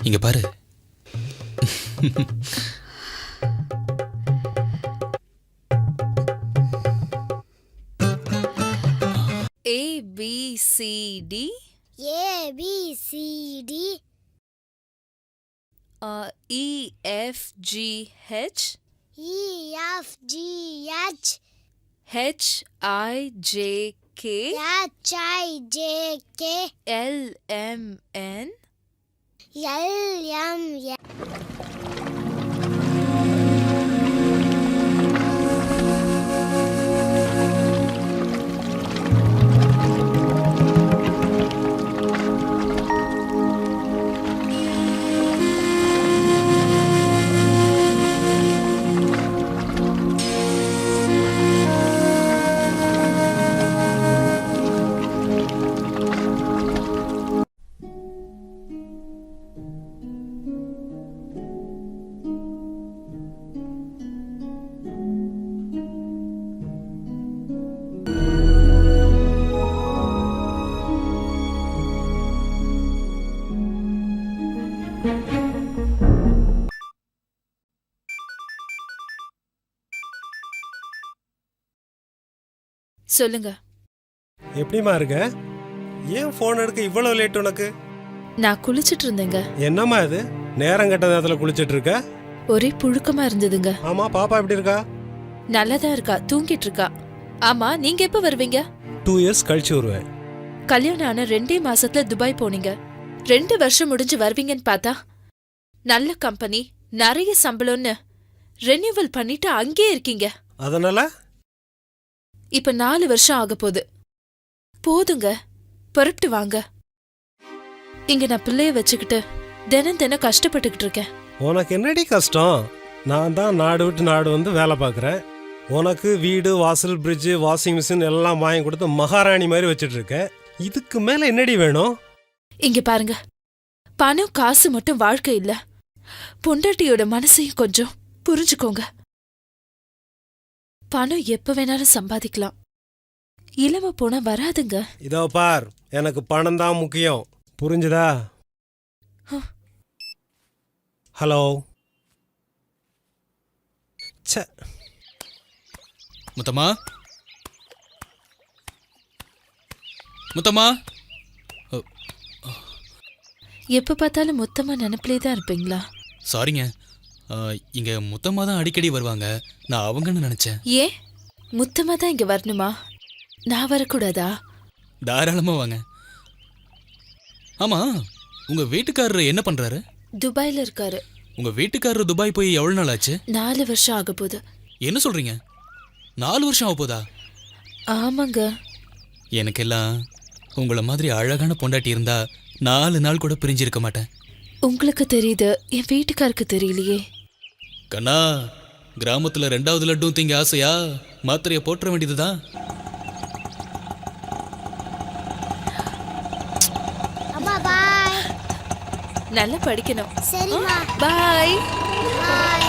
இங்க பாரு. ABCD ABCD EFGH EFGH HIJK HIJK LMN LMN. சொல்லுங்க. எப்படிமா இருக்க? ஏன் ஃபோன் எடுக்க இவ்வளவு லேட் உனக்கு? நான் குளிச்சிட்டு இருந்தேங்க. என்னம்மா இது, நேரம் கெட்ட நேரத்தில் குளிச்சிட்டு இருக்க? ஒரே புழுக்கமா இருந்ததுங்க. ஆமா, பாப்பா எப்படி இருக்கா? நல்லதா இருக்கா, தூங்கிட்டு இருக்கா. ஆமா, நீங்க எப்ப வருவீங்க? 2 years கழிச்சு வருவேன். கல்யாணம் ஆன 2 மாசத்துல துபாய் போனீங்க. 2 வருஷம் முடிஞ்சு வருவீங்கன்னு பார்த்தா நல்ல கம்பெனி, நிறைய சம்பளம்னு ரெனியூவல் பண்ணிட்டு அங்கேயே இருக்கீங்க. அதனால இப்ப 4 வருஷம் ஆக போகுது. போதுங்க, புறப்பட்டு வாங்க. இங்க நான் பிள்ளைய வச்சுக்கிட்டு தினம் தினம் கஷ்டப்பட்டுக்கிட்டு இருக்கேன். உனக்கு என்னடி கஷ்டம்? நான் தான் நாடு விட்டு நாடு வந்து வேலை பார்க்குறேன். உனக்கு வீடு, வாசல், பிரிட்ஜு, வாஷிங் மிஷின் எல்லாம் வாங்கி கொடுத்து மகாராணி மாதிரி வச்சுட்டு இருக்கேன். இதுக்கு மேல என்னடி வேணும்? இங்க பாருங்க, பணம் காசு மட்டும் வாழ்க்கை இல்ல. பொண்டாட்டியோட மனசையும் கொஞ்சம் புரிஞ்சுக்கோங்க. பணம் எப்ப வேணாலும் சம்பாதிக்கலாம், இளம போனா வராதுங்க. இதோ பார், எனக்கு பணம் தான் முக்கியம், புரிஞ்சுதா? ஹலோ. சே, முத்தம்மா, முத்தம்மா. எப்ப பார்த்தாலும் மொத்தமா நினைப்பிலே தான் இருப்பீங்களா? சாரிங்க, இங்க முத்தம்மா தான் அடிக்கடி வருவாங்க, நான் அவங்கன்னு நினைச்சேன். ஏன் முத்தமா தான் இங்க வரணுமா? நான் வரக்கூடாதா? தாராளமா வாங்க. ஆமா, உங்க வீட்டுக்காரரு என்ன பண்றாரு? துபாயில இருக்காரு. உங்க வீட்டுக்காரரு துபாய் போய் எவ்வளவு நாள் ஆச்சு? 4 வருஷம் ஆக போகுது. என்ன சொல்றீங்க? 4 வருஷம் ஆக போதா? ஆமாங்க. எனக்கெல்லாம் உங்கள மாதிரி அழகான பொண்டாட்டி இருந்தா 4 நாள் கூட பிரிஞ்சிருக்க மாட்டேன். உங்களுக்கு தெரியுது, என் வீட்டுக்காருக்கு தெரியலையே. கண்ணா, கிராமத்துல 2வது லட்டும் திங்க ஆசையா? மாத்திரைய போட்டுற வேண்டியதுதான். அம்மா பாய். நல்லா படிக்கணும். சரிம்மா. Bye. Bye.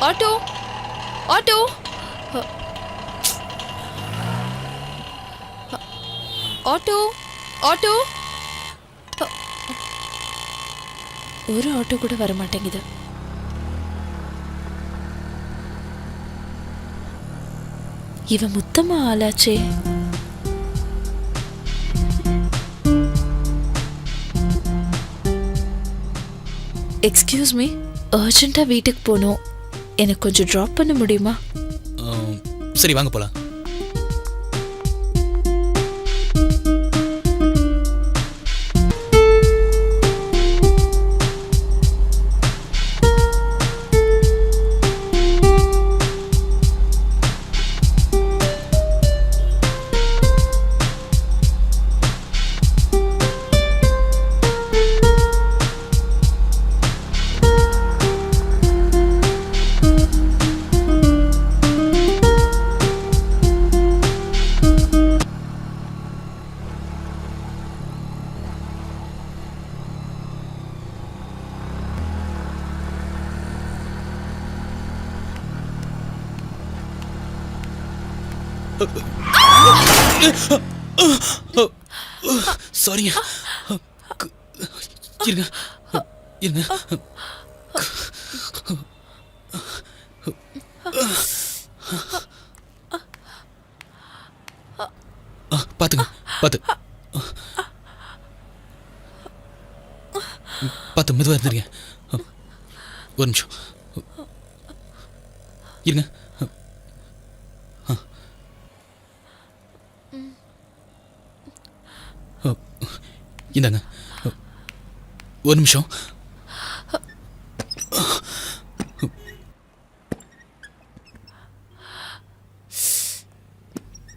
Auto, auto, auto, auto. ஒரு ஆட்டோ கூட வர மாட்டேங்குது. இவன் முத்தமா ஆளாச்சே. எக்ஸ்கியூஸ் மீ, அர்ஜென்ட்டா வீட்டுக்கு போகணும். எனக்கு கொஞ்சம் ட்ராப் பண்ண முடியுமா? சரி, வாங்க போலாம். சாரிங்க, இருங்க இருங்க. பாத்துங்க, பார்த்து மெதுவாக இருந்துருங்க. ஒரு நிமிஷம் இருங்க. இந்தாங்க, ஒரு நிமிஷம்.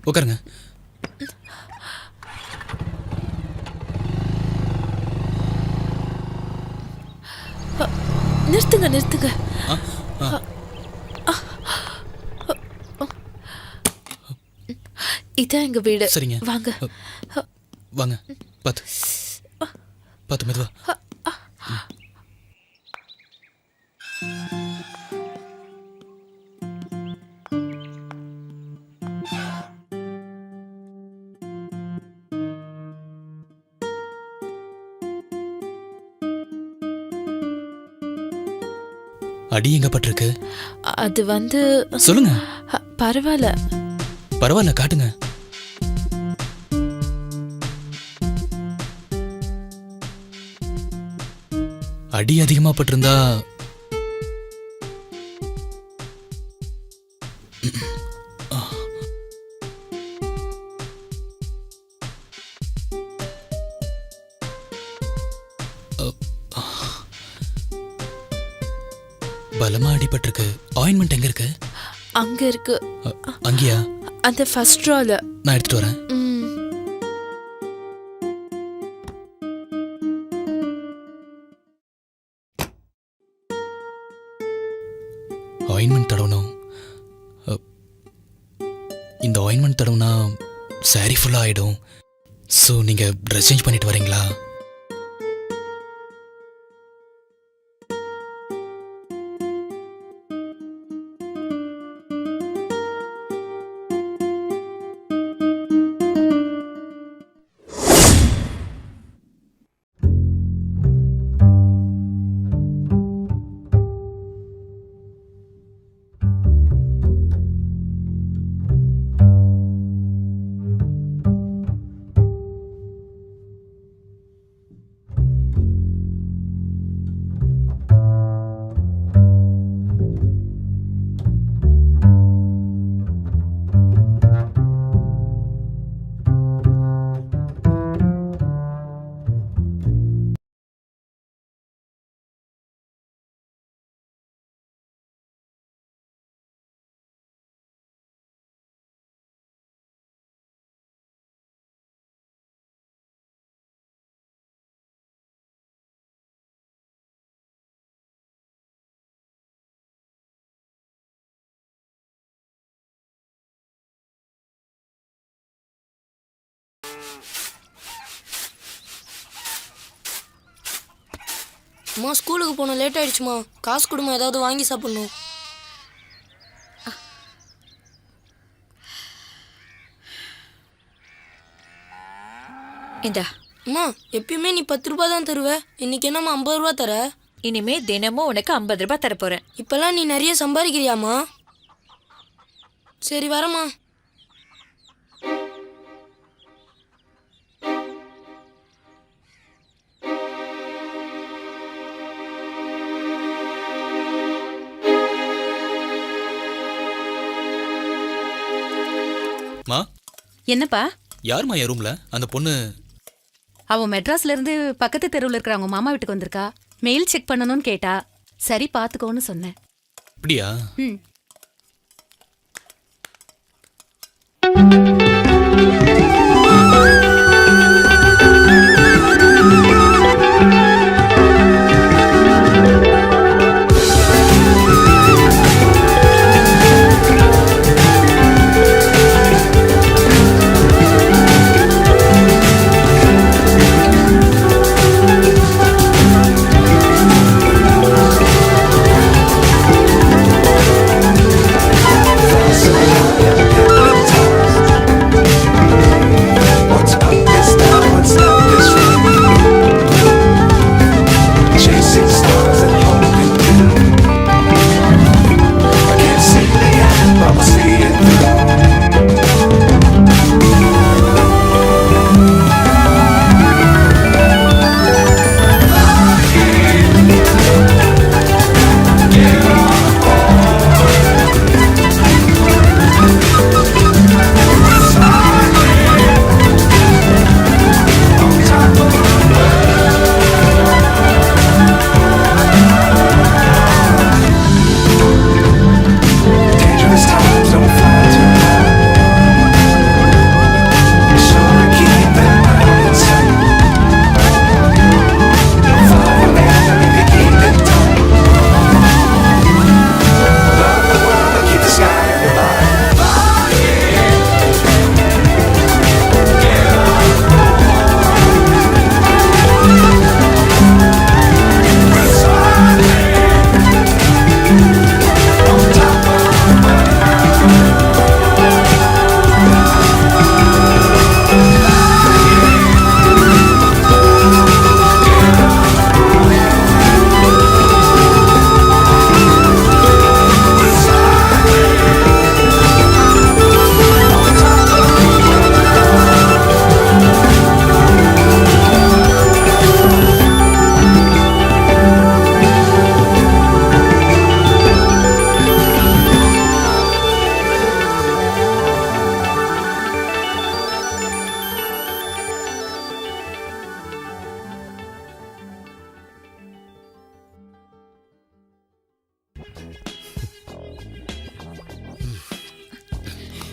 உட்காருங்க. நிறுத்துங்க, நிறுத்துங்க. இதான் எங்க வீடு. சரிங்க, வாங்க வாங்க. பார்த்து பார்த்து மெதுவா. அடி எங்க பட்டிருக்கு? அது வந்து சொல்லுங்க. பரவாயில்ல. பரவாயில்ல, காட்டுங்க. அடி அதிகமா பட்டிருந்தா பலமா அடிபட்டிருக்கு. ஆயின்மெண்ட் எங்க இருக்கு? அங்க இருக்கு. அங்கயா? அந்த ஃபர்ஸ்ட் ட்ரால. நான் எடுத்துட்டு வரேன். ஆயின்மெண்ட் தடவணும். இந்த ஆயின்மெண்ட் தடவுனா சாரி ஃபுல்லா ஆயிடும். ஸோ நீங்க ட்ரெஸ் சேஞ்ச் பண்ணிட்டு வரீங்களா? அம்மா ஸ்கூலுக்கு போன லேட் ஆயிடுச்சுமா, காசு கொடுமா, ஏதாவது வாங்கி சாப்பிடணும். இந்தா. அம்மா எப்பயுமே நீ 10 ரூபாய் தான் தருவ, இன்னைக்கு என்னம்மா 50 ரூபா தர? இனிமே தினமும் உனக்கு 50 ரூபாய் தரப்போறேன். இப்பெல்லாம் நீ நிறைய சம்பாதிக்கிறியாம்மா? சரி வரமா. மா என்னப்பா? யாரும்மா என் ரூம்ல அந்த பொண்ணு? அவ மெட்ராஸ்ல இருந்து பக்கத்து தெருவுல இருக்கிற அவங்க மாமா வீட்டுக்கு வந்திருக்கா. மெயில் செக் பண்ணணும்னு கேட்டா. சரி பாத்துக்கோன்னு சொன்னேன். அப்படியா? ம்.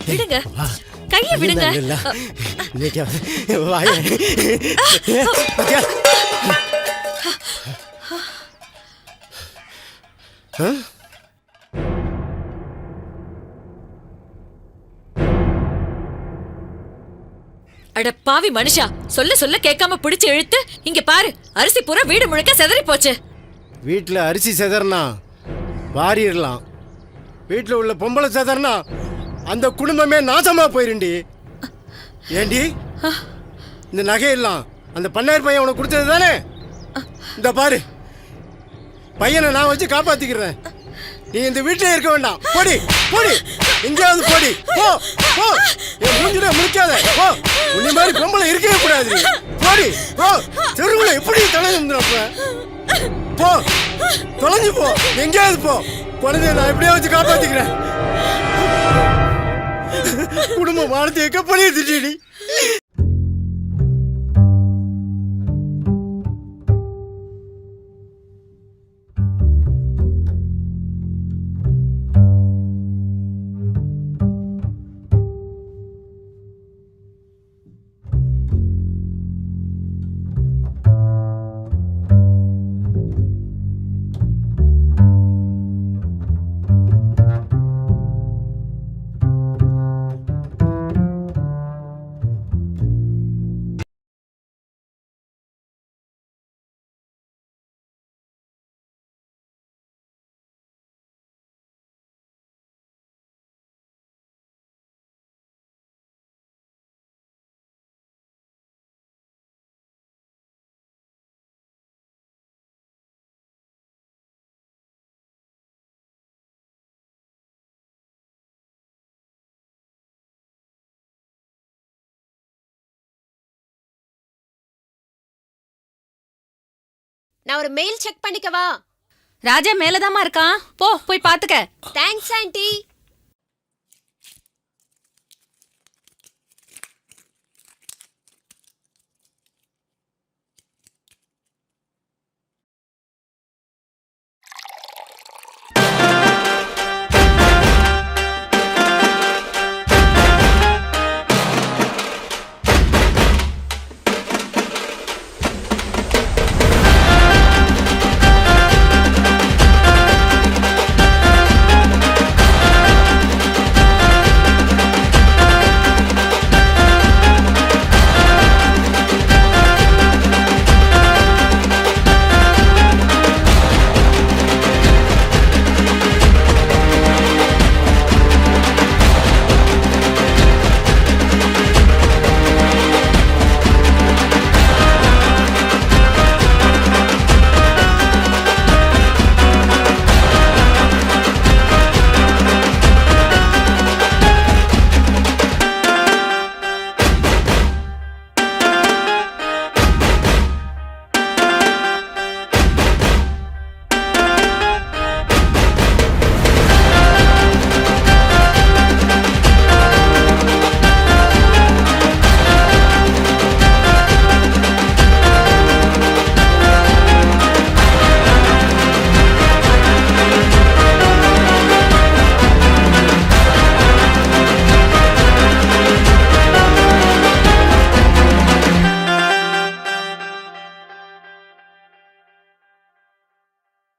விடுங்க, கையை விடுங்க. அட பாவி மனுஷா, சொல்ல சொல்ல கேட்காம பிடிச்சு இழுத்து இங்க பாரு, அரிசி பூரா வீடு முழுக்க செதறி போச்சு. வீட்டுல அரிசி செதறனா வாரிடலாம், வீட்டுல உள்ள பொம்பளை செதறனா அந்த குடும்பமே நாசமா போயிருண்டி. ஏண்டி இந்த நகையெல்லாம் அந்த பண்ணையார் பையன் உனக்கு கொடுத்தது தானே? இந்த பாரு, பையனை நான் வச்சு காப்பாத்திக்கிறேன். நீ இந்த வீட்டிலே இருக்க வேண்டாம். போடி போடி, எங்கேயாவது போடி. போ போ, என் மூஞ்சில முடிக்காத. போ, உன்னை மாதிரி பொம்பளை இருக்கவே கூடாது. போடி போ, தெருவுல எப்படி தொலைஞ்சு போ, தொலைஞ்சு போ, எங்கேயாவது போ. குழந்தைய நான் எப்படியா வச்சு காப்பாத்திக்கிறேன். குடும்ப மானத்தை எக்க பண்ணிடுச்சு. நான் ஒரு மெயில் செக் பண்ணிக்கவா? ராஜா மேலதாம்மா இருக்கான், போ போய் பாத்துக்க. Thanks aunty.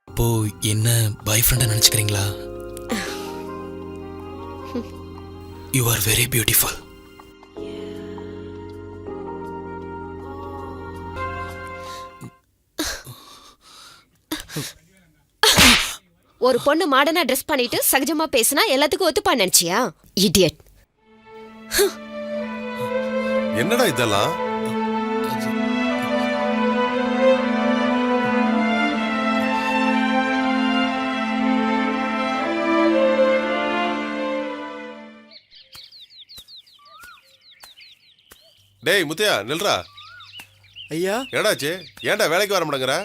அப்போ என்ன பாய் ஃப்ரெண்டா நினைச்சுக்கிறீங்களா? You are very beautiful. ஒரு பொண்ணு மாடர்னா ட்ரெஸ் பண்ணிட்டு சகஜமா பேசினா எல்லாத்துக்கும் ஒத்துப்பா நினைச்சியா? இடியட். என்னடா இதெல்லாம்? டேய் முத்தையா நில்றா. ஐயா ஏடாச்சு? ஏன்டா வேலைக்கு வர மாட்டேங்கிற?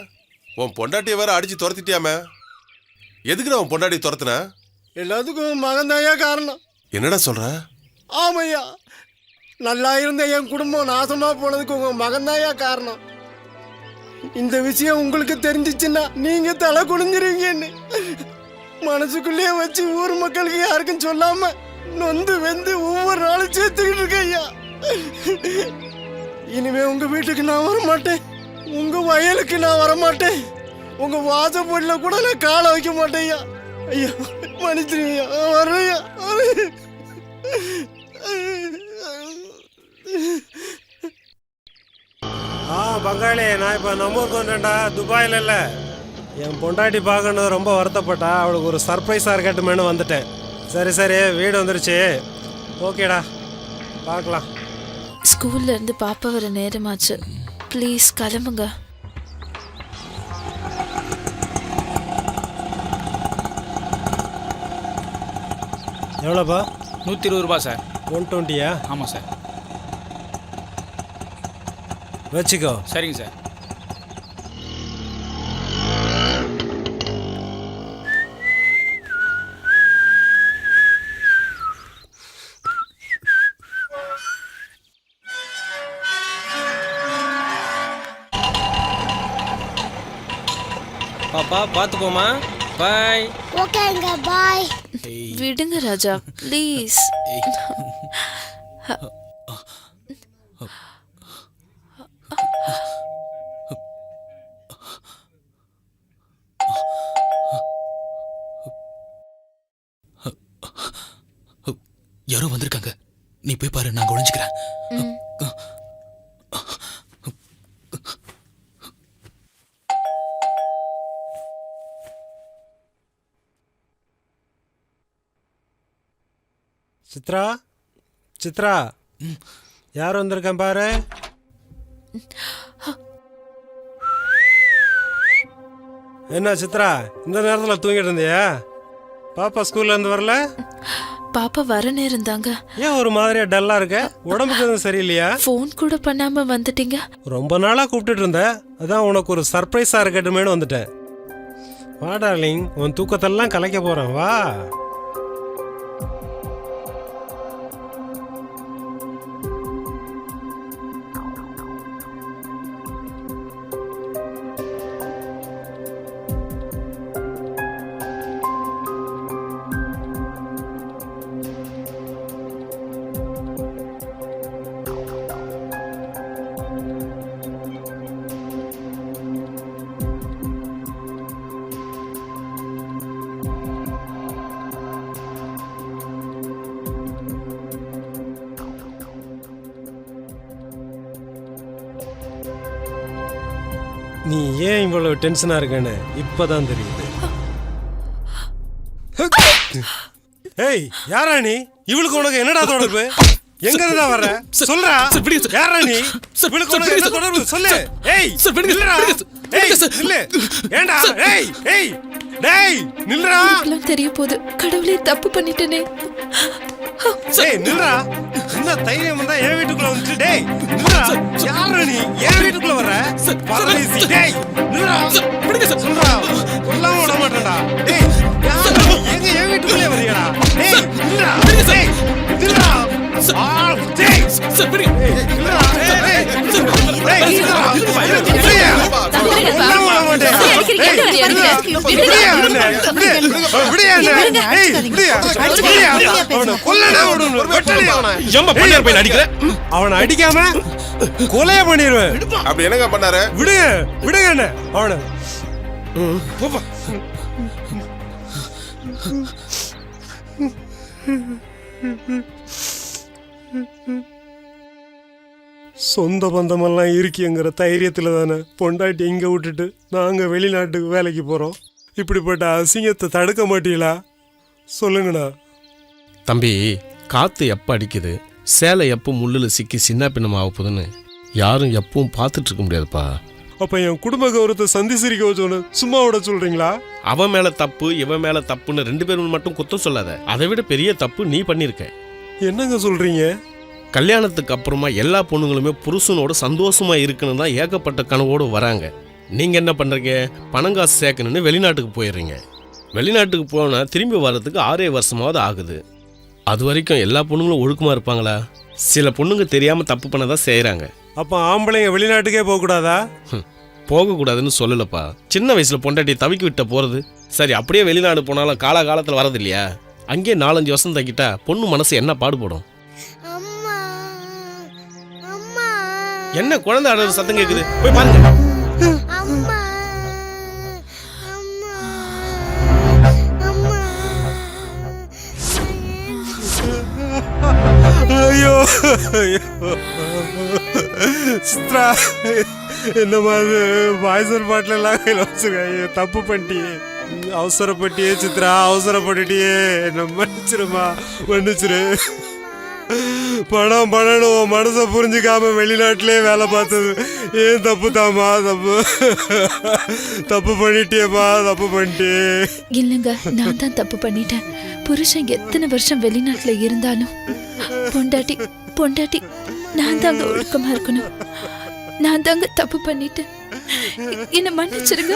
உன் பொண்டாட்டியை வேற அடிச்சு துரத்திட்டியாமே. எதுக்குடா உன் பொண்டாட்டி துரத்துன? எல்லாத்துக்கும் மகன் தாயா காரணம். என்னடா சொல்ற? ஆமையா, நல்லா இருந்த என் குடும்பம் நாசமா போனதுக்கு உங்க மகன் தாயா காரணம். இந்த விஷயம் உங்களுக்கு தெரிஞ்சிச்சுன்னா நீங்க தலை குனிஞ்சிருவீங்கன்னு மனசுக்குள்ளேயே வச்சு ஊர் மக்களுக்கு யாருக்கும் சொல்லாம நொந்து வெந்து ஒவ்வொரு நாளும் சேர்த்துக்கிட்டு இருக்கேன் ஐயா. இனிமே உங்க வீட்டுக்கு நான் வரமாட்டேன், உங்க வயலுக்கு நான் வரமாட்டேன், உங்க வாசப்படியில கூட நான் காலை வைக்க மாட்டேன் ஐயா. ஐயா மன்னிச்சிருங்க, வர்றேன். பங்காளி, நான் இப்போ நம்ம ஊருக்கு வந்துட்டேன்டா, துபாயில் இல்லை. என் பொண்டாட்டி பார்க்கணும் ரொம்ப வருத்தப்பட்டா, அவளுக்கு ஒரு சர்ப்ரைஸாக இருக்கட்டுமேனு வந்துட்டேன். சரி சரி, வீடு வந்துருச்சு, ஓகேடா, பார்க்கலாம். ஸ்கூல்ல இருந்து பாப்பா வர நேரமாச்சு, ப்ளீஸ் கிளம்புங்க. எவ்வளோப்பா? 120 ரூபா சார். 120யா? ஆமாம் சார். வச்சுக்கோ. சரிங்க சார். பாப்பா பார்த்து போமா. பாய். ஓகேங்க, பாய். விடுங்க ராஜா, ப்ளீஸ். யாரோ வந்திருக்காங்க, நீ போய் பாரு, நான் ஒளிஞ்சுக்கிறேன். சித்ரா, சித்ரா, யார் வந்திருக்கேன் பாரு. என்ன சித்ரா, இந்த நேரத்தில் தூங்கிட்டு இருந்தியா? பாப்பா ஸ்கூல்ல இருந்து வரல? பாப்பா வரனே இருந்தாங்க. ஏன் ஒரு மாதிரியா டல்லா இருக்க? உடம்புக்கு எதுவும் சரியில்லையா? ஃபோன் கூட பண்ணாம வந்துட்டீங்க. ரொம்ப நாளா கூப்பிட்டுட்டு இருந்தேன், அதான் உனக்கு ஒரு சர்ப்ரைஸா இருக்கட்டுமேனு வந்துட்டேன். வா டார்லிங், உன் தூக்கத்தெல்லாம் கலைக்க போறேன், வா. நீ ஏன் இவ்வளவு டென்ஷனா இருக்கேன்னு இப்பதான் தெரியுது. ஏய், யாரா நீ? இவளுக்கு உனக்கு என்னடா தொடர்பு? எங்க இருந்தா வர? சொல்றா. யாரா நீ? இவளுக்கு உனக்கு என்ன தொடர்பு? சொல்லு. ஏய், நில்லுடா. ஏய், நில்லு. ஏண்டா? ஏய், ஏய். டேய், நில்லுடா. எனக்குலாம் தெரிய போகுது. கடவுளே, தப்பு பண்ணிட்டேனே. ஏய், நில்லுடா. என்ன தைரியம் வந்தா என் வீட்டுக்குள்ள வந்து? டேய், நில்லுடா. யாரா நீ? என் வீட்டுக்குள்ள வர? பரதேசி. டேய், நில்லுடா. சொல்றா. கொல்லாம விட மாட்டேன்டா. டேய், யாரா நீ? எங்க என் வீட்டுக்குள்ளே வரியடா? டேய், நில்லுடா. டேய், நில்லுடா. டேய், நில்லுடா. டேய், நில்லுடா. அவனை அடிக்காம கொலைய பண்ணிடுவேன். அப்படி என்னங்க பண்ணாரு? விடுங்க, விடுங்க என்ன அவனை. சொந்த பந்தமெல்லாம் இருக்கிங்கிற தைரியத்தில் தானே பொண்டாட்டி இங்கே விட்டுட்டு நாங்கள் வெளிநாட்டுக்கு வேலைக்கு போகிறோம். இப்படிப்பட்ட அசிங்கத்தை தடுக்க மாட்டீங்களா? சொல்லுங்கண்ணா. தம்பி, காற்று எப்போ அடிக்குது, சேலை எப்போ முள்ளில் சிக்கி சின்ன பின்னமாக ஆகுதுன்னு யாரும் எப்பவும் பார்த்துட்டு இருக்க முடியாதுப்பா. அப்போ என் குடும்ப கௌரவத்தை சந்தி சிரிக்க வச்சோன்னு சும்மா விட சொல்கிறீங்களா? அவன் மேலே தப்பு, இவன் மேலே தப்புன்னு 2 பேரும் மட்டும் குத்தம் சொல்லாத. அதை விட பெரிய தப்பு நீ பண்ணியிருக்க. என்னங்க சொல்கிறீங்க? கல்யாணத்துக்கு அப்புறமா எல்லா பொண்ணுங்களுமே புருஷனோட சந்தோஷமா இருக்கணும் தான் ஏகப்பட்ட கனவோடு வராங்க. நீங்க என்ன பண்றீங்க? பணங்காசு சேர்க்கணும்னு வெளிநாட்டுக்கு போயிடுறீங்க. வெளிநாட்டுக்கு போனா திரும்பி வர்றதுக்கு 6 வருஷமாவது ஆகுது. அது வரைக்கும் எல்லா பொண்ணுங்களும் ஒழுக்கமா இருப்பாங்களா? சில பொண்ணுங்க தெரியாம தப்பு பண்ணதான் செய்யறாங்க. அப்போ ஆம்பளைங்க வெளிநாட்டுக்கே போகக்கூடாதா? போகக்கூடாதுன்னு சொல்லலப்பா. சின்ன வயசுல பொண்டாட்டி தவிக்க விட்ட போறது சரி. அப்படியே வெளிநாடு போனாலும் காலகாலத்தில் வரது இல்லையா? அங்கேயே 4-5 வருஷம் தக்கிட்டா பொண்ணு மனசு என்ன பாடுபடும்? என்ன குழந்தை அழுற சத்தம் கேக்குது? போய் பாருங்க. ஐயோ, சித்ரா, இந்த மாதிரி பாய்சர் பாட்டில் எல்லாம் கையில் வச்சுருக்காங்க. தப்பு பண்ணிட்டியே, அவசரப்பட்டியே சித்ரா, அவசரப்பட்டுட்டியே. என்ன மன்னிச்சிருமா, மன்னிச்சிரு. பணம் பண்ணணும் மனசை புரிஞ்சுக்காம வெளிநாட்டிலே வேலை பார்த்தது ஏன் தப்பு தாமா? தப்பு பண்ணிட்டியேம்மா, தப்பு பண்ணிட்டே. இல்லைங்க, நான் தான் தப்பு பண்ணிட்டேன். புருஷன் எத்தனை வருஷம் வெளிநாட்டுல இருந்தாலும் பொண்டாட்டி நான் தாங்க ஒழுக்கமா இருக்கணும். நான் தாங்க தப்பு பண்ணிட்டேன். என்ன மன்னிச்சிருங்க.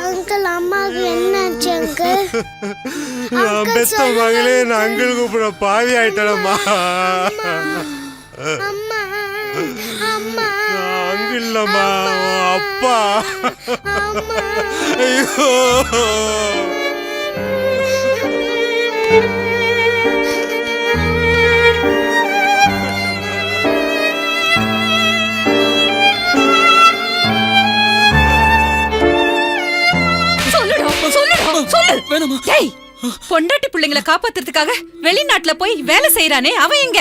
அங்கிள், அம்மாவுக்கு என்னாச்சு அங்கிள்? நான் பெத்த மகளே, நான் அங்கிள் கூப்பிட பாவி ஆயிட்டேனம்மா. அங்கிள் இல்லம்மா, அப்பா. ஐயோ, பொண்டாட்டி பிள்ளைங்களை காப்பாத்துறதுக்காக வெளிநாட்டுல போய் வேலை செய்யறானே, அவன் எங்க?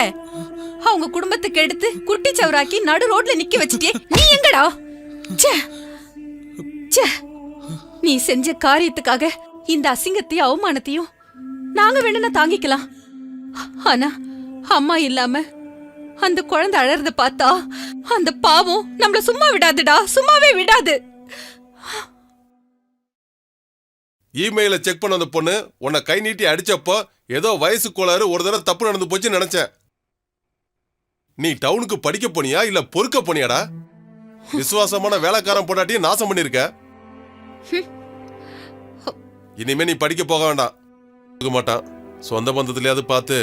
அவங்க குடும்பத்துக்கு எடுத்து குட்டி சவராக்கி நடு ரோட்ல நிக்க வச்சிட்டே, நீ எங்கடா? நீ செஞ்ச காரியத்துக்காக இந்த அசிங்கத்தையும் அவமானத்தையும் நாங்க வேணும்னா தாங்கிக்கலாம். ஆனா அம்மா இல்லாம அந்த குழந்தை அழறத பார்த்தா அந்த பாவம் நம்மள சும்மா விடாதுடா, சும்மாவே விடாது. இமெயில செக் பண்ண அந்த பொண்ணு உன்னை கை நீட்டி அடிச்சப்போ ஏதோ வயசு கோளாறு ஒரு தடவை தப்பு நடந்து போச்சுன்னு நினைச்சேன். நீ டவுனுக்கு படிக்க போனியா இல்ல பொறுக்க போனியாடா? விசுவாசமான வேலைக்காரன் பொண்டாட்டியை நாசம் பண்ணிருக்க. இனிமே நீ படிக்க போக வேண்டாம். போக மாட்டான். சொந்த பந்தத்திலேயாவது பார்த்து.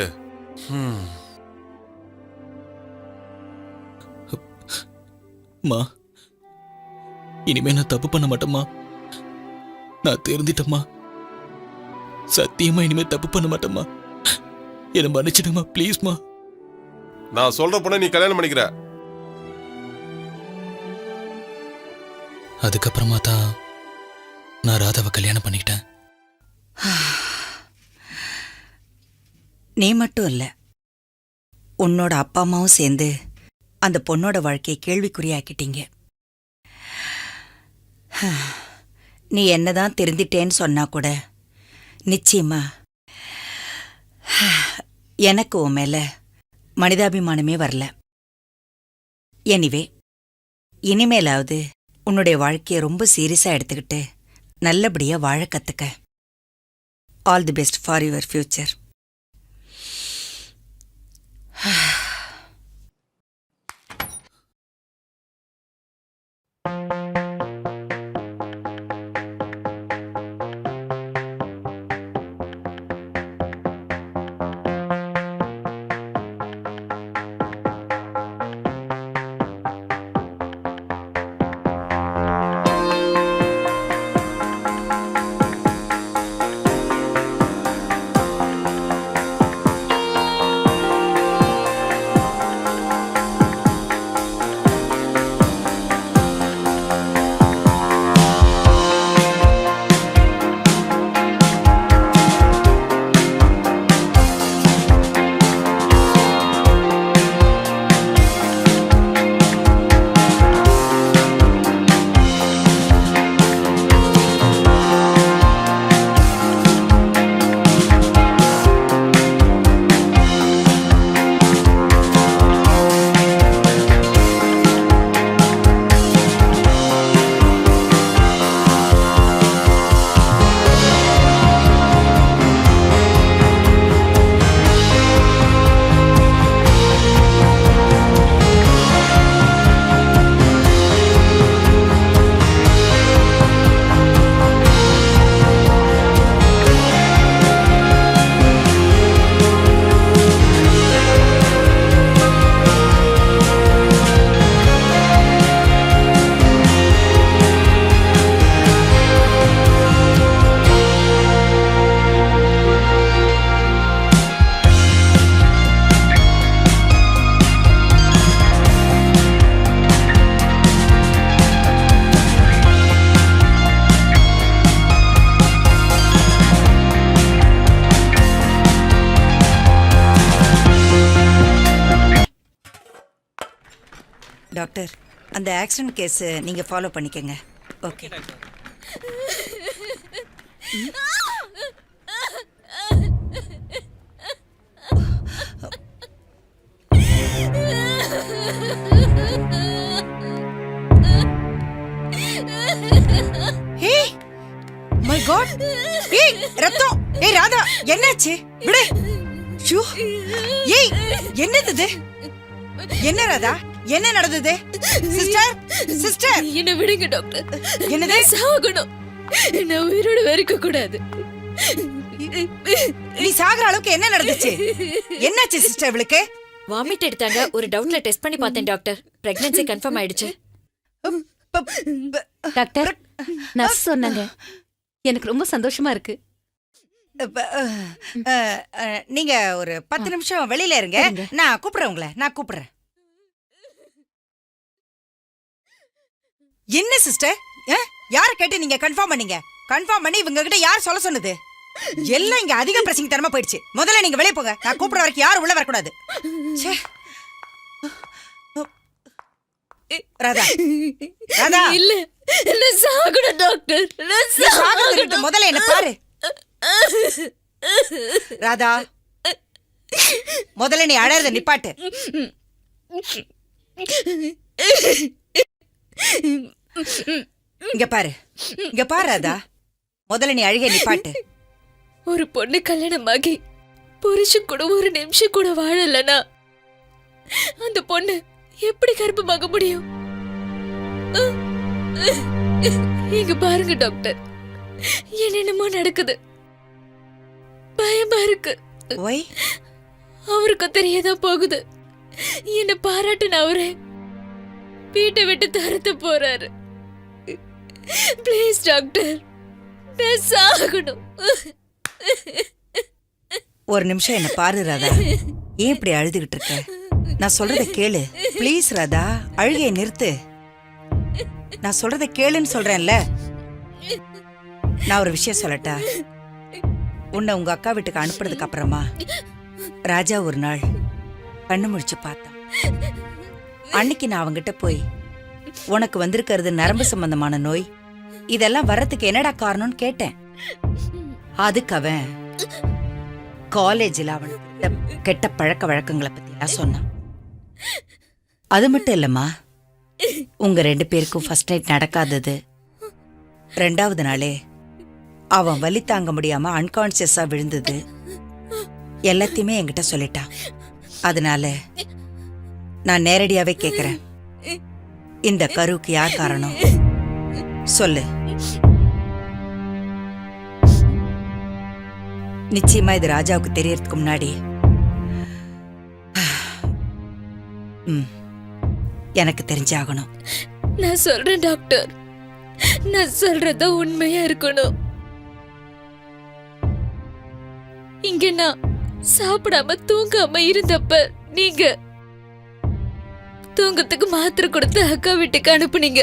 மா, இனிமே நான் தப்பு பண்ண மாட்டேம்மா. நான் தெரிஞ்சிட்டேம்மா. சத்தியமா இனிமே தப்பு பண்ண மாட்டேம்மா. என்ன மன்னிச்சிடுமா ப்ளீஸ்மா. நான் சொல்ற பொண்ணை நீ கல்யாணம் பண்ணிக்கிற. அதுக்கப்புறமா தான் நான் ராதாவை கல்யாணம் பண்ணிக்கிட்டேன். நீ மட்டும் இல்ல, உன்னோட அப்பா அம்மாவும் சேர்ந்து அந்த பொண்ணோட வாழ்க்கையை கேள்விக்குறியாக்கிட்டீங்க. நீ என்னதான் திருந்திட்டேன்னு சொன்னா கூட நிச்சயமா எனக்கு உன் மேல மனிதாபிமானமே வரல. எனிவே, இனிமேலாவது உன்னுடைய வாழ்க்கையை ரொம்ப சீரியஸா எடுத்துக்கிட்டு நல்லபடியா வாழ கத்துக்க. All the best for your future. Doctor, அந்த ஆக்சிடென்ட் கேஸ் நீங்க ஃபாலோ பண்ணிக்கங்க. ஓகே. ஹே மை காட், ஏய் ரத்தம். ஏய் ராதா, என்னாச்சு? விடு. ஷூ. ஏய் என்னது இது? என்ன ராதா, என்ன நடந்தது? சிஸ்டர், சிஸ்டர் என்ன விடுங்க டாக்டர். என்னது? சாகணும். நான் உயிரோட இருக்க கூடாது. நீ சாகுற அளவுக்கு என்ன நடந்துச்சு? என்னாச்சு சிஸ்டர் இவளுக்கு? வாமிட் எடுத்தாங்க. ஒரு டவுன்ல டெஸ்ட் பண்ணி பார்த்தேன் டாக்டர். பிரெக்னன்சி கன்ஃபார்ம் ஆயிடுச்சு. டாக்டர், நர்ஸ் சொன்னாங்க. எனக்கு ரொம்ப சந்தோஷமா இருக்கு. நீங்க ஒரு 10 நிமிஷம் வெளியில இருங்க. நான் கூப்பிடுறேன் உங்களை. நான் கூப்பிடுறேன். என்ன சிஸ்டர், யார கேட்டு நீங்க கன்ஃபார்ம் பண்ணீங்க? கன்ஃபார்ம் பண்ணி இவங்க கிட்ட யார் சொல்ல சொன்னது? எல்லாம் இங்க அதிக பிரசிங் தரமா போயிடுச்சு. முதல்ல நீங்க வெளியே போங்க. நான் கூப்பிடுற வரைக்கும் யாரும் உள்ள வரக்கூடாது. ராதா, ராதா இல்ல, நான் சாகணும் டாக்டர். நான் சாகணும். முதல்ல என்ன பாரு. ராதா, முதல்ல நீ அழறத நிப்பாட்டு. இங்க பாரு, இங்க பாரு ராதா. முதல்ல நீ அழுகை நிப்பாட்டு. ஒரு பொண்ணு கல்யாணமாகி புருஷன் கூட ஒரு நிமிஷம் கூட வாழலனா அந்த பொண்ணு எப்படி கர்ப்பமாக முடியும்? இங்க பாருங்க டாக்டர், என்னென்னமோ நடக்குது, பயமா இருக்கு. அவருக்கும் தெரியதான் போகுது. என்ன பாராட்டுன அவரே வீட்டை விட்டு தரத்து போறாரு. ப்ளீஸ் டாக்டர், நான் சாகணும். ஒரு நிமிஷம் என்ன பாரு ராதா. ஏன் இப்படி அழுதுகிட்டு இருக்க? நான் சொல்றத கேளு ப்ளீஸ் ராதா. அழுகையை நிறுத்து. நான் சொல்றத கேளுன்னு சொல்றேன்ல. நான் ஒரு விஷயம் சொல்லட்டா? உன்னை உங்க அக்கா வீட்டுக்கு அனுப்புறதுக்கு அப்புறமா ராஜா ஒரு நாள் கண்ணு முழிச்சு பார்த்தான். அன்னைக்கு நான் அவங்கிட்ட போய், உனக்கு வந்திருக்கிறது நரம்பு சம்பந்தமான நோய், இதெல்லாம் வர்றதுக்கு என்னடா காரணம்னு கேட்டேன். அதுக்கு அவன் காலேஜில் அவனுக்கு கெட்ட பழக்க வழக்கங்களை பத்திலாம் சொன்னான். அது மட்டும் இல்லம்மா, உங்க 2 பேருக்கும் ஃபர்ஸ்ட் நைட் நடக்காதது, 2வது நாளே அவன் வலி தாங்க முடியாம அன்கான்சியஸா விழுந்தது, எல்லாத்தையுமே என்கிட்ட சொல்லிட்டான். அதனால நான் நேரடியாவே கேக்குறேன், இந்த கருவுக்கு யார் காரணம் சொல்லு. நிச்சயமா இது ராஜாவுக்கு தெரியறதுக்கு முன்னாடி எனக்கு தெரிஞ்சாகணும். நான் சொல்றேன் டாக்டர், நான் சொல்றத உண்மையா இருக்கணும். இங்க நான் சாப்பிடாம தூங்காம இருந்தப்ப நீங்க தூங்கத்துக்கு மாத்திரை கொடுத்து அக்கா வீட்டுக்கு அனுப்புனீங்க.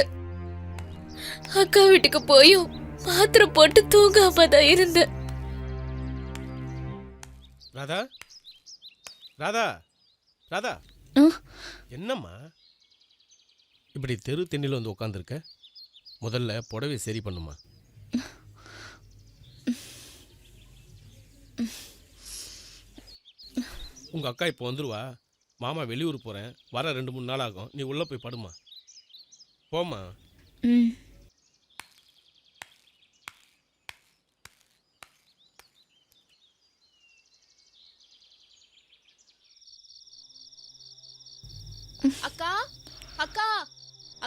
அக்கா வீட்டுக்கு போயும் மாத்திரை போட்டு தூங்காம தான் இருந்தேன். ராதா, ராதா, ராதா, என்னம்மா இப்படி தெரு தென்னில வந்து உட்காந்துருக்க? முதல்ல புடவை சரி பண்ணுமா. உங்க அக்கா இப்போ வந்துருவா. மாமா வெளியூர் போறேன், வர 2-3 நாள் ஆகும். நீ உள்ள போய் படுமா. போமா. அக்கா, அக்கா,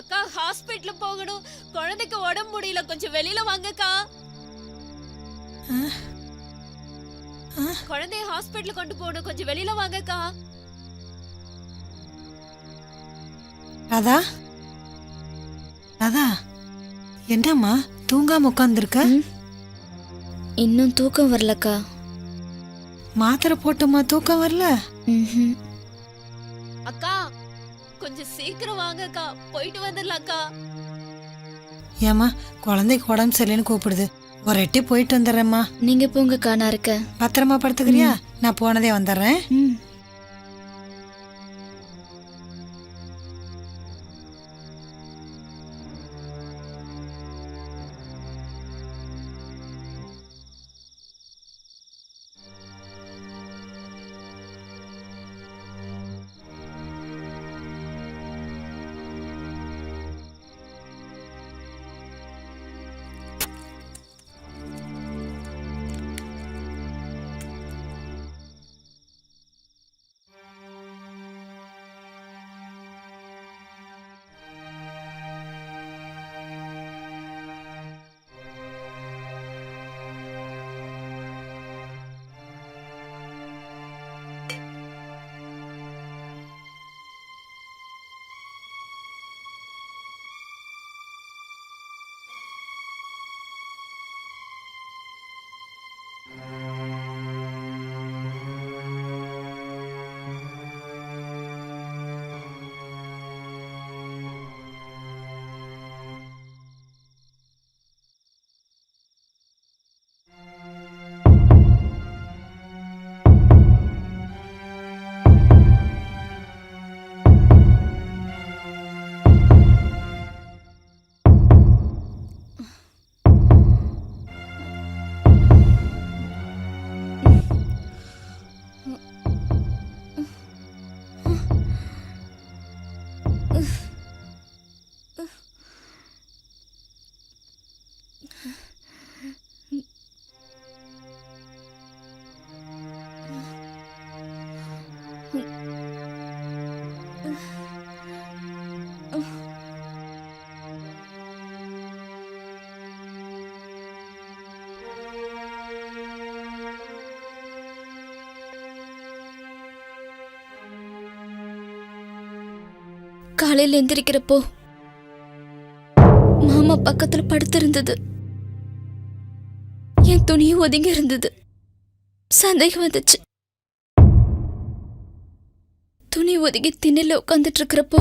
அக்கா, ஹாஸ்பிட்டல் போகணும். குழந்தைக்கு உடம்பு முடியல, கொஞ்சம் வெளியில வாங்கக்கா. குழந்தைய ஹாஸ்பிட்டல் கொண்டு போகணும், கொஞ்சம் வெளியில வாங்கக்கா. ராதா, ராதா, என்னம்மா தூங்காம உட்காந்துருக்க? இன்னும் தூக்கம் வரலக்கா. மாத்திரை போட்டுமா தூக்கம் வரல? அக்கா, கொஞ்சம் சீக்கிரம் வாங்கக்கா, போயிட்டு வந்துடலாக்கா. ஏமா குழந்தைக்கு உடம்பு சரியில்லைன்னு கூப்பிடுது, ஒரு எட்டி போயிட்டு வந்துடுறேம்மா. நீங்க போங்கக்கா, நான் இருக்கேன். பத்திரமா படுத்துக்கிறியா? நான் போனதே வந்துடுறேன். காலையில எந்திரிக்கிறப்போ மாமா பக்கத்துல படுத்திருந்தது. என் துணியும் ஒதுங்கி இருந்தது. சந்தேகம் வந்துச்சு. துணி ஒதுங்கி திண்ணையில உட்காந்துட்டு இருக்கிறப்போ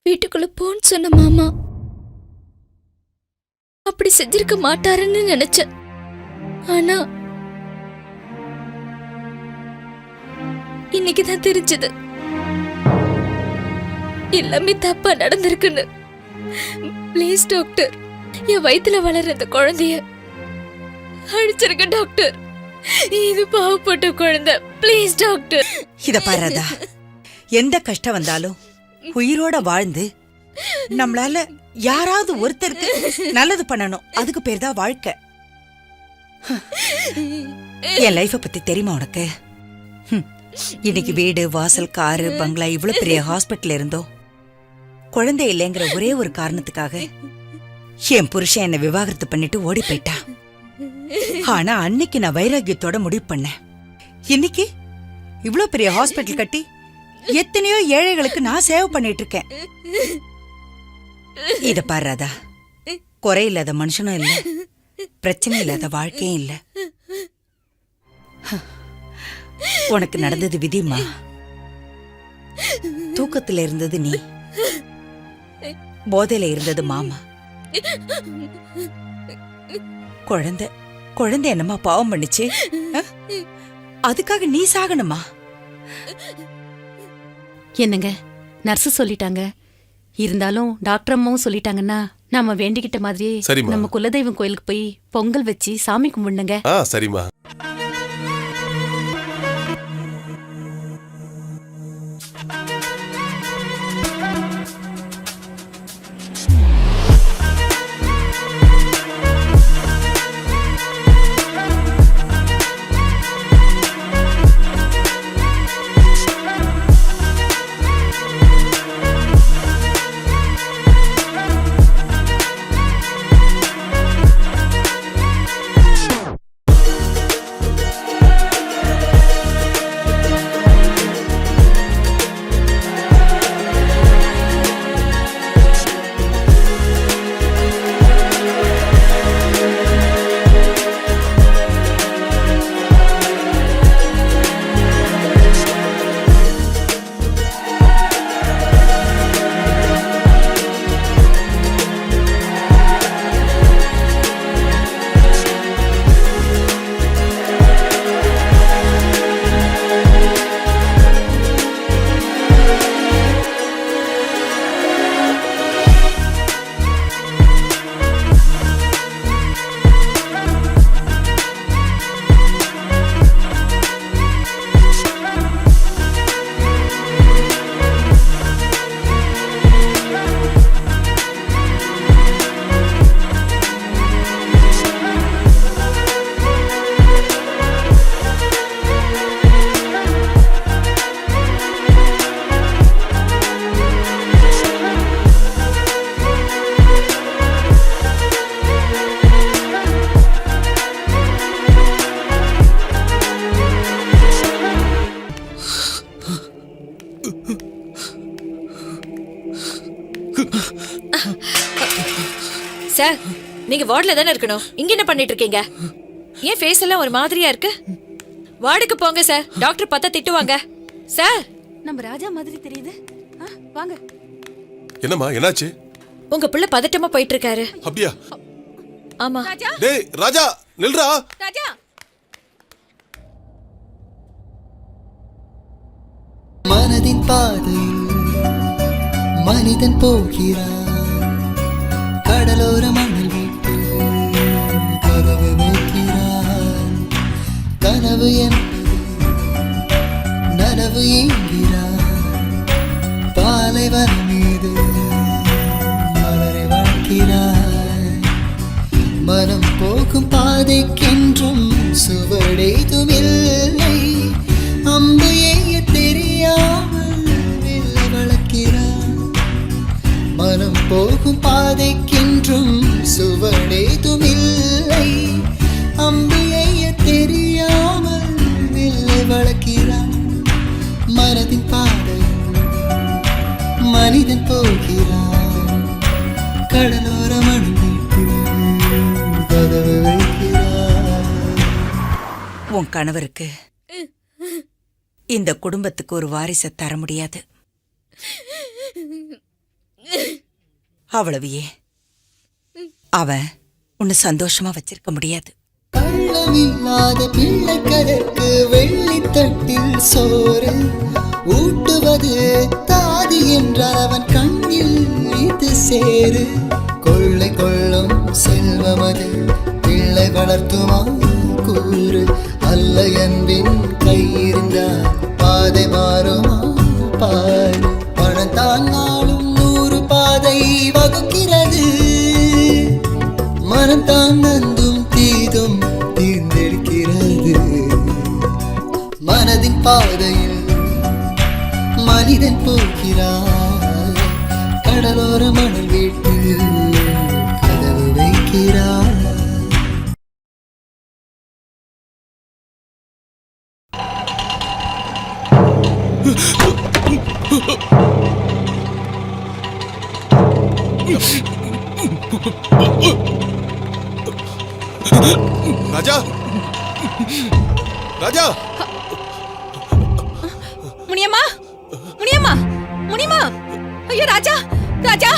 வீட்டுக்குள்ள போன்னு சொன்ன மாமா அப்படி செஞ்சிருக்க மாட்டாருன்னு நினைச்சேன். ஆனா இன்னைக்குதான் தெரிஞ்சது எல்லாமே தப்பா நடந்திருக்குன்னு. ப்ளீஸ் டாக்டர், என் வயித்துல வளர்ற அந்த குழந்தைய அழிச்சிருக்க டாக்டர். இது பாவப்பட்ட குழந்தை. Please doctor. இத பாருடா, எந்த கஷ்டம் வந்தாலும் உயிரோட வாழ்ந்து நம்மளால யாராவது ஒருத்தருக்கு நல்லது பண்ணணும். அதுக்கு பேர் தான் வாழ்க்கை. என் லைஃப பத்தி தெரியுமா உனக்கு? இன்னைக்கு வீடு, வாசல், காரு, பங்களா, இவ்வளவு பெரிய ஹாஸ்பிட்டல் இருந்தோ குழந்தை இல்லைங்கிற ஒரே ஒரு காரணத்துக்காக என் புருஷன் என்னை விவாகரத்து பண்ணிட்டு ஓடி போயிட்டா. ஆனா அன்னைக்கு நான் வைராகியத்தோட முடிவு பண்ணேன். இன்னைக்கு இவ்வளவு பெரிய ஹாஸ்பிட்டல் கட்டி எத்தனையோ ஏழைகளுக்கு நான் சேவ் பண்ணிட்டு இருக்கேன். இத பாராதா, குறை இல்லாத மனுஷனும் இல்ல, பிரச்சனை இல்லாத வாழ்க்கையும் இல்ல. உனக்கு நடந்தது விதிமா. தூக்கத்துல இருந்தது நீ, போதையில இருந்தது மாமா. குழந்தை என்னமா பாவம் பண்ணுச்சு? அதுக்காக நீ சாகணுமா? என்னங்க, நர்ஸு சொல்லிட்டாங்க. இருந்தாலும் டாக்டர் அம்மாவும் சொல்லிட்டாங்கன்னா நாம வேண்டிக்கிட்ட மாதிரியே சரிம்மா. நம்ம குலதெய்வம் கோயிலுக்கு போய் பொங்கல் வச்சு சாமி கும்பிடுங்க. சரிம்மா. சார், நீங்க வார்டுல தானே இருக்கணும். இங்க என்ன பண்ணிட்டு இருக்கீங்க? ஏன் ஃபேஸ் எல்லாம் ஒரு மாதிரியா இருக்கு? வார்டுக்கு போங்க சார். டாக்டர் பார்த்தா திட்டுவாங்க. சார், நம்ம ராஜா மாதிரி தெரியுது. வாங்க. என்னம்மா, என்னாச்சு? உங்க பிள்ளை பதட்டமா போயிட்டு இருக்காரு. அப்படியா? ஆமா. டேய் ராஜா, நில்றா. ராஜா, மனதின் பாதையில் மனிதன் போகிறான். கடலோர மணல் வீட்டில் கதவு வைக்கிறான். கனவு என்பது நனவு என்கிறான். பாலைவனம் மீது மலரை வாழ்க்கிறான். மனம் போகும் பாதைக்கென்றும் சுவடேதும் இல்லை. அம்பு எய்ய தெரியாமல் வெல்ல வளர்க்கிறான். மனம் போகும் பாதைக்கென்றும் சுவடேதும் இல்லை. அம்பு எய்ய தெரியாமல் வெல்ல வளர்க்கிறான். மனதின் பாதை மனிதன் போகிறான் கடலோர மணல் வீட்டில் கதவு வைக்கிறான். உன் கணவருக்கு இந்த குடும்பத்துக்கு ஒரு வாரிசை தர முடியாது. அவ்வளவையே அவன் உன்னை சந்தோஷமா வச்சிருக்க முடியாது. கள்ளமில்லாத பிள்ளைகளுக்கு வெள்ளித்தட்டில் சோறு ஊட்டுவது தாதி என்றால் அவன் கண்ணில் இது சேரு. கொள்ளை கொள்ளும் செல்வமது பிள்ளை வளர்த்துமா கூறு. அல்ல என்பின் கையிருந்தால் பாதை மாறுமா பாரு. பணம் தாங்காலும் 100 பாதை வகுக்கிறது. மனம் தான் நந்தும் தீதும் தீர்ந்தெடுக்கிறது. மனதின் பாதையில் மனிதன் போகிறார் கடலோர மணல் வீட்டில் கதவு வைக்கிறார். ராஜா ராஜா முனியம்மா முனியம்மா முனியம்மா ஐயோ ராஜா ராஜா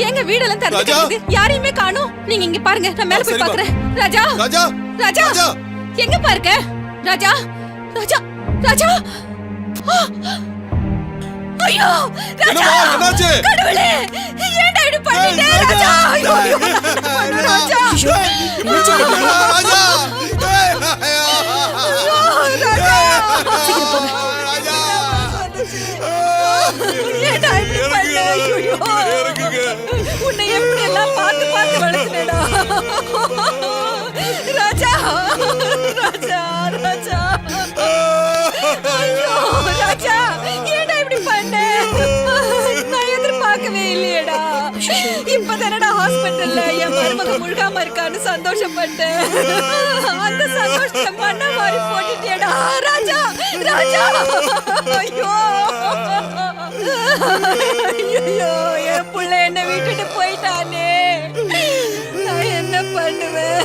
எங்க வீடெல்லாம் திறந்து யாரையுமே காணோம். நீங்க இங்க பாருங்க, நான் மேல போய் பாக்குறேன். ராஜா ராஜா ராஜா எங்க பாருங்க ராஜா ராஜா ராஜா. ஐயோ ராஜா என்னாச்சு? கடவுளே ஏன்டா இப்படி பண்ணிட்டே ராஜா. ஐயோ ராஜா ராஜா ஏன்டா இப்படி பண்ண. ஐயோ உன்னை எப்படி எல்லாம் பார்த்து பார்த்து வளர்த்துனேடா ராஜா ராஜா ராஜா. ஐயோ ராஜா ஏன்டா இப்படி பண்ண. நான் எதிர்பார்க்கவே இல்லையேடா. இப்பதானடா ஹாஸ்பிட்டல்ல என் மருமக முழுகாம இருக்கான்னு சந்தோஷப்பட்டேன். அந்த சந்தோஷத்தை மண்ண மாறி போட்டுட்டேடா ராஜா ராஜா. ஐயோ ஐயோ என் புள்ள என்ன விட்டுட்டு போயிட்டானே. நான் என்ன பண்ணுவேன்.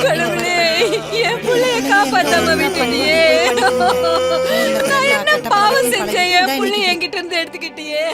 கடவுளே என் புள்ளைய காப்பாத்தாம விட்டுட்டியே. நான் என்ன பாவம் செஞ்சேன். என் புள்ளைய என்கிட்ட இருந்து எடுத்துக்கிட்டியே.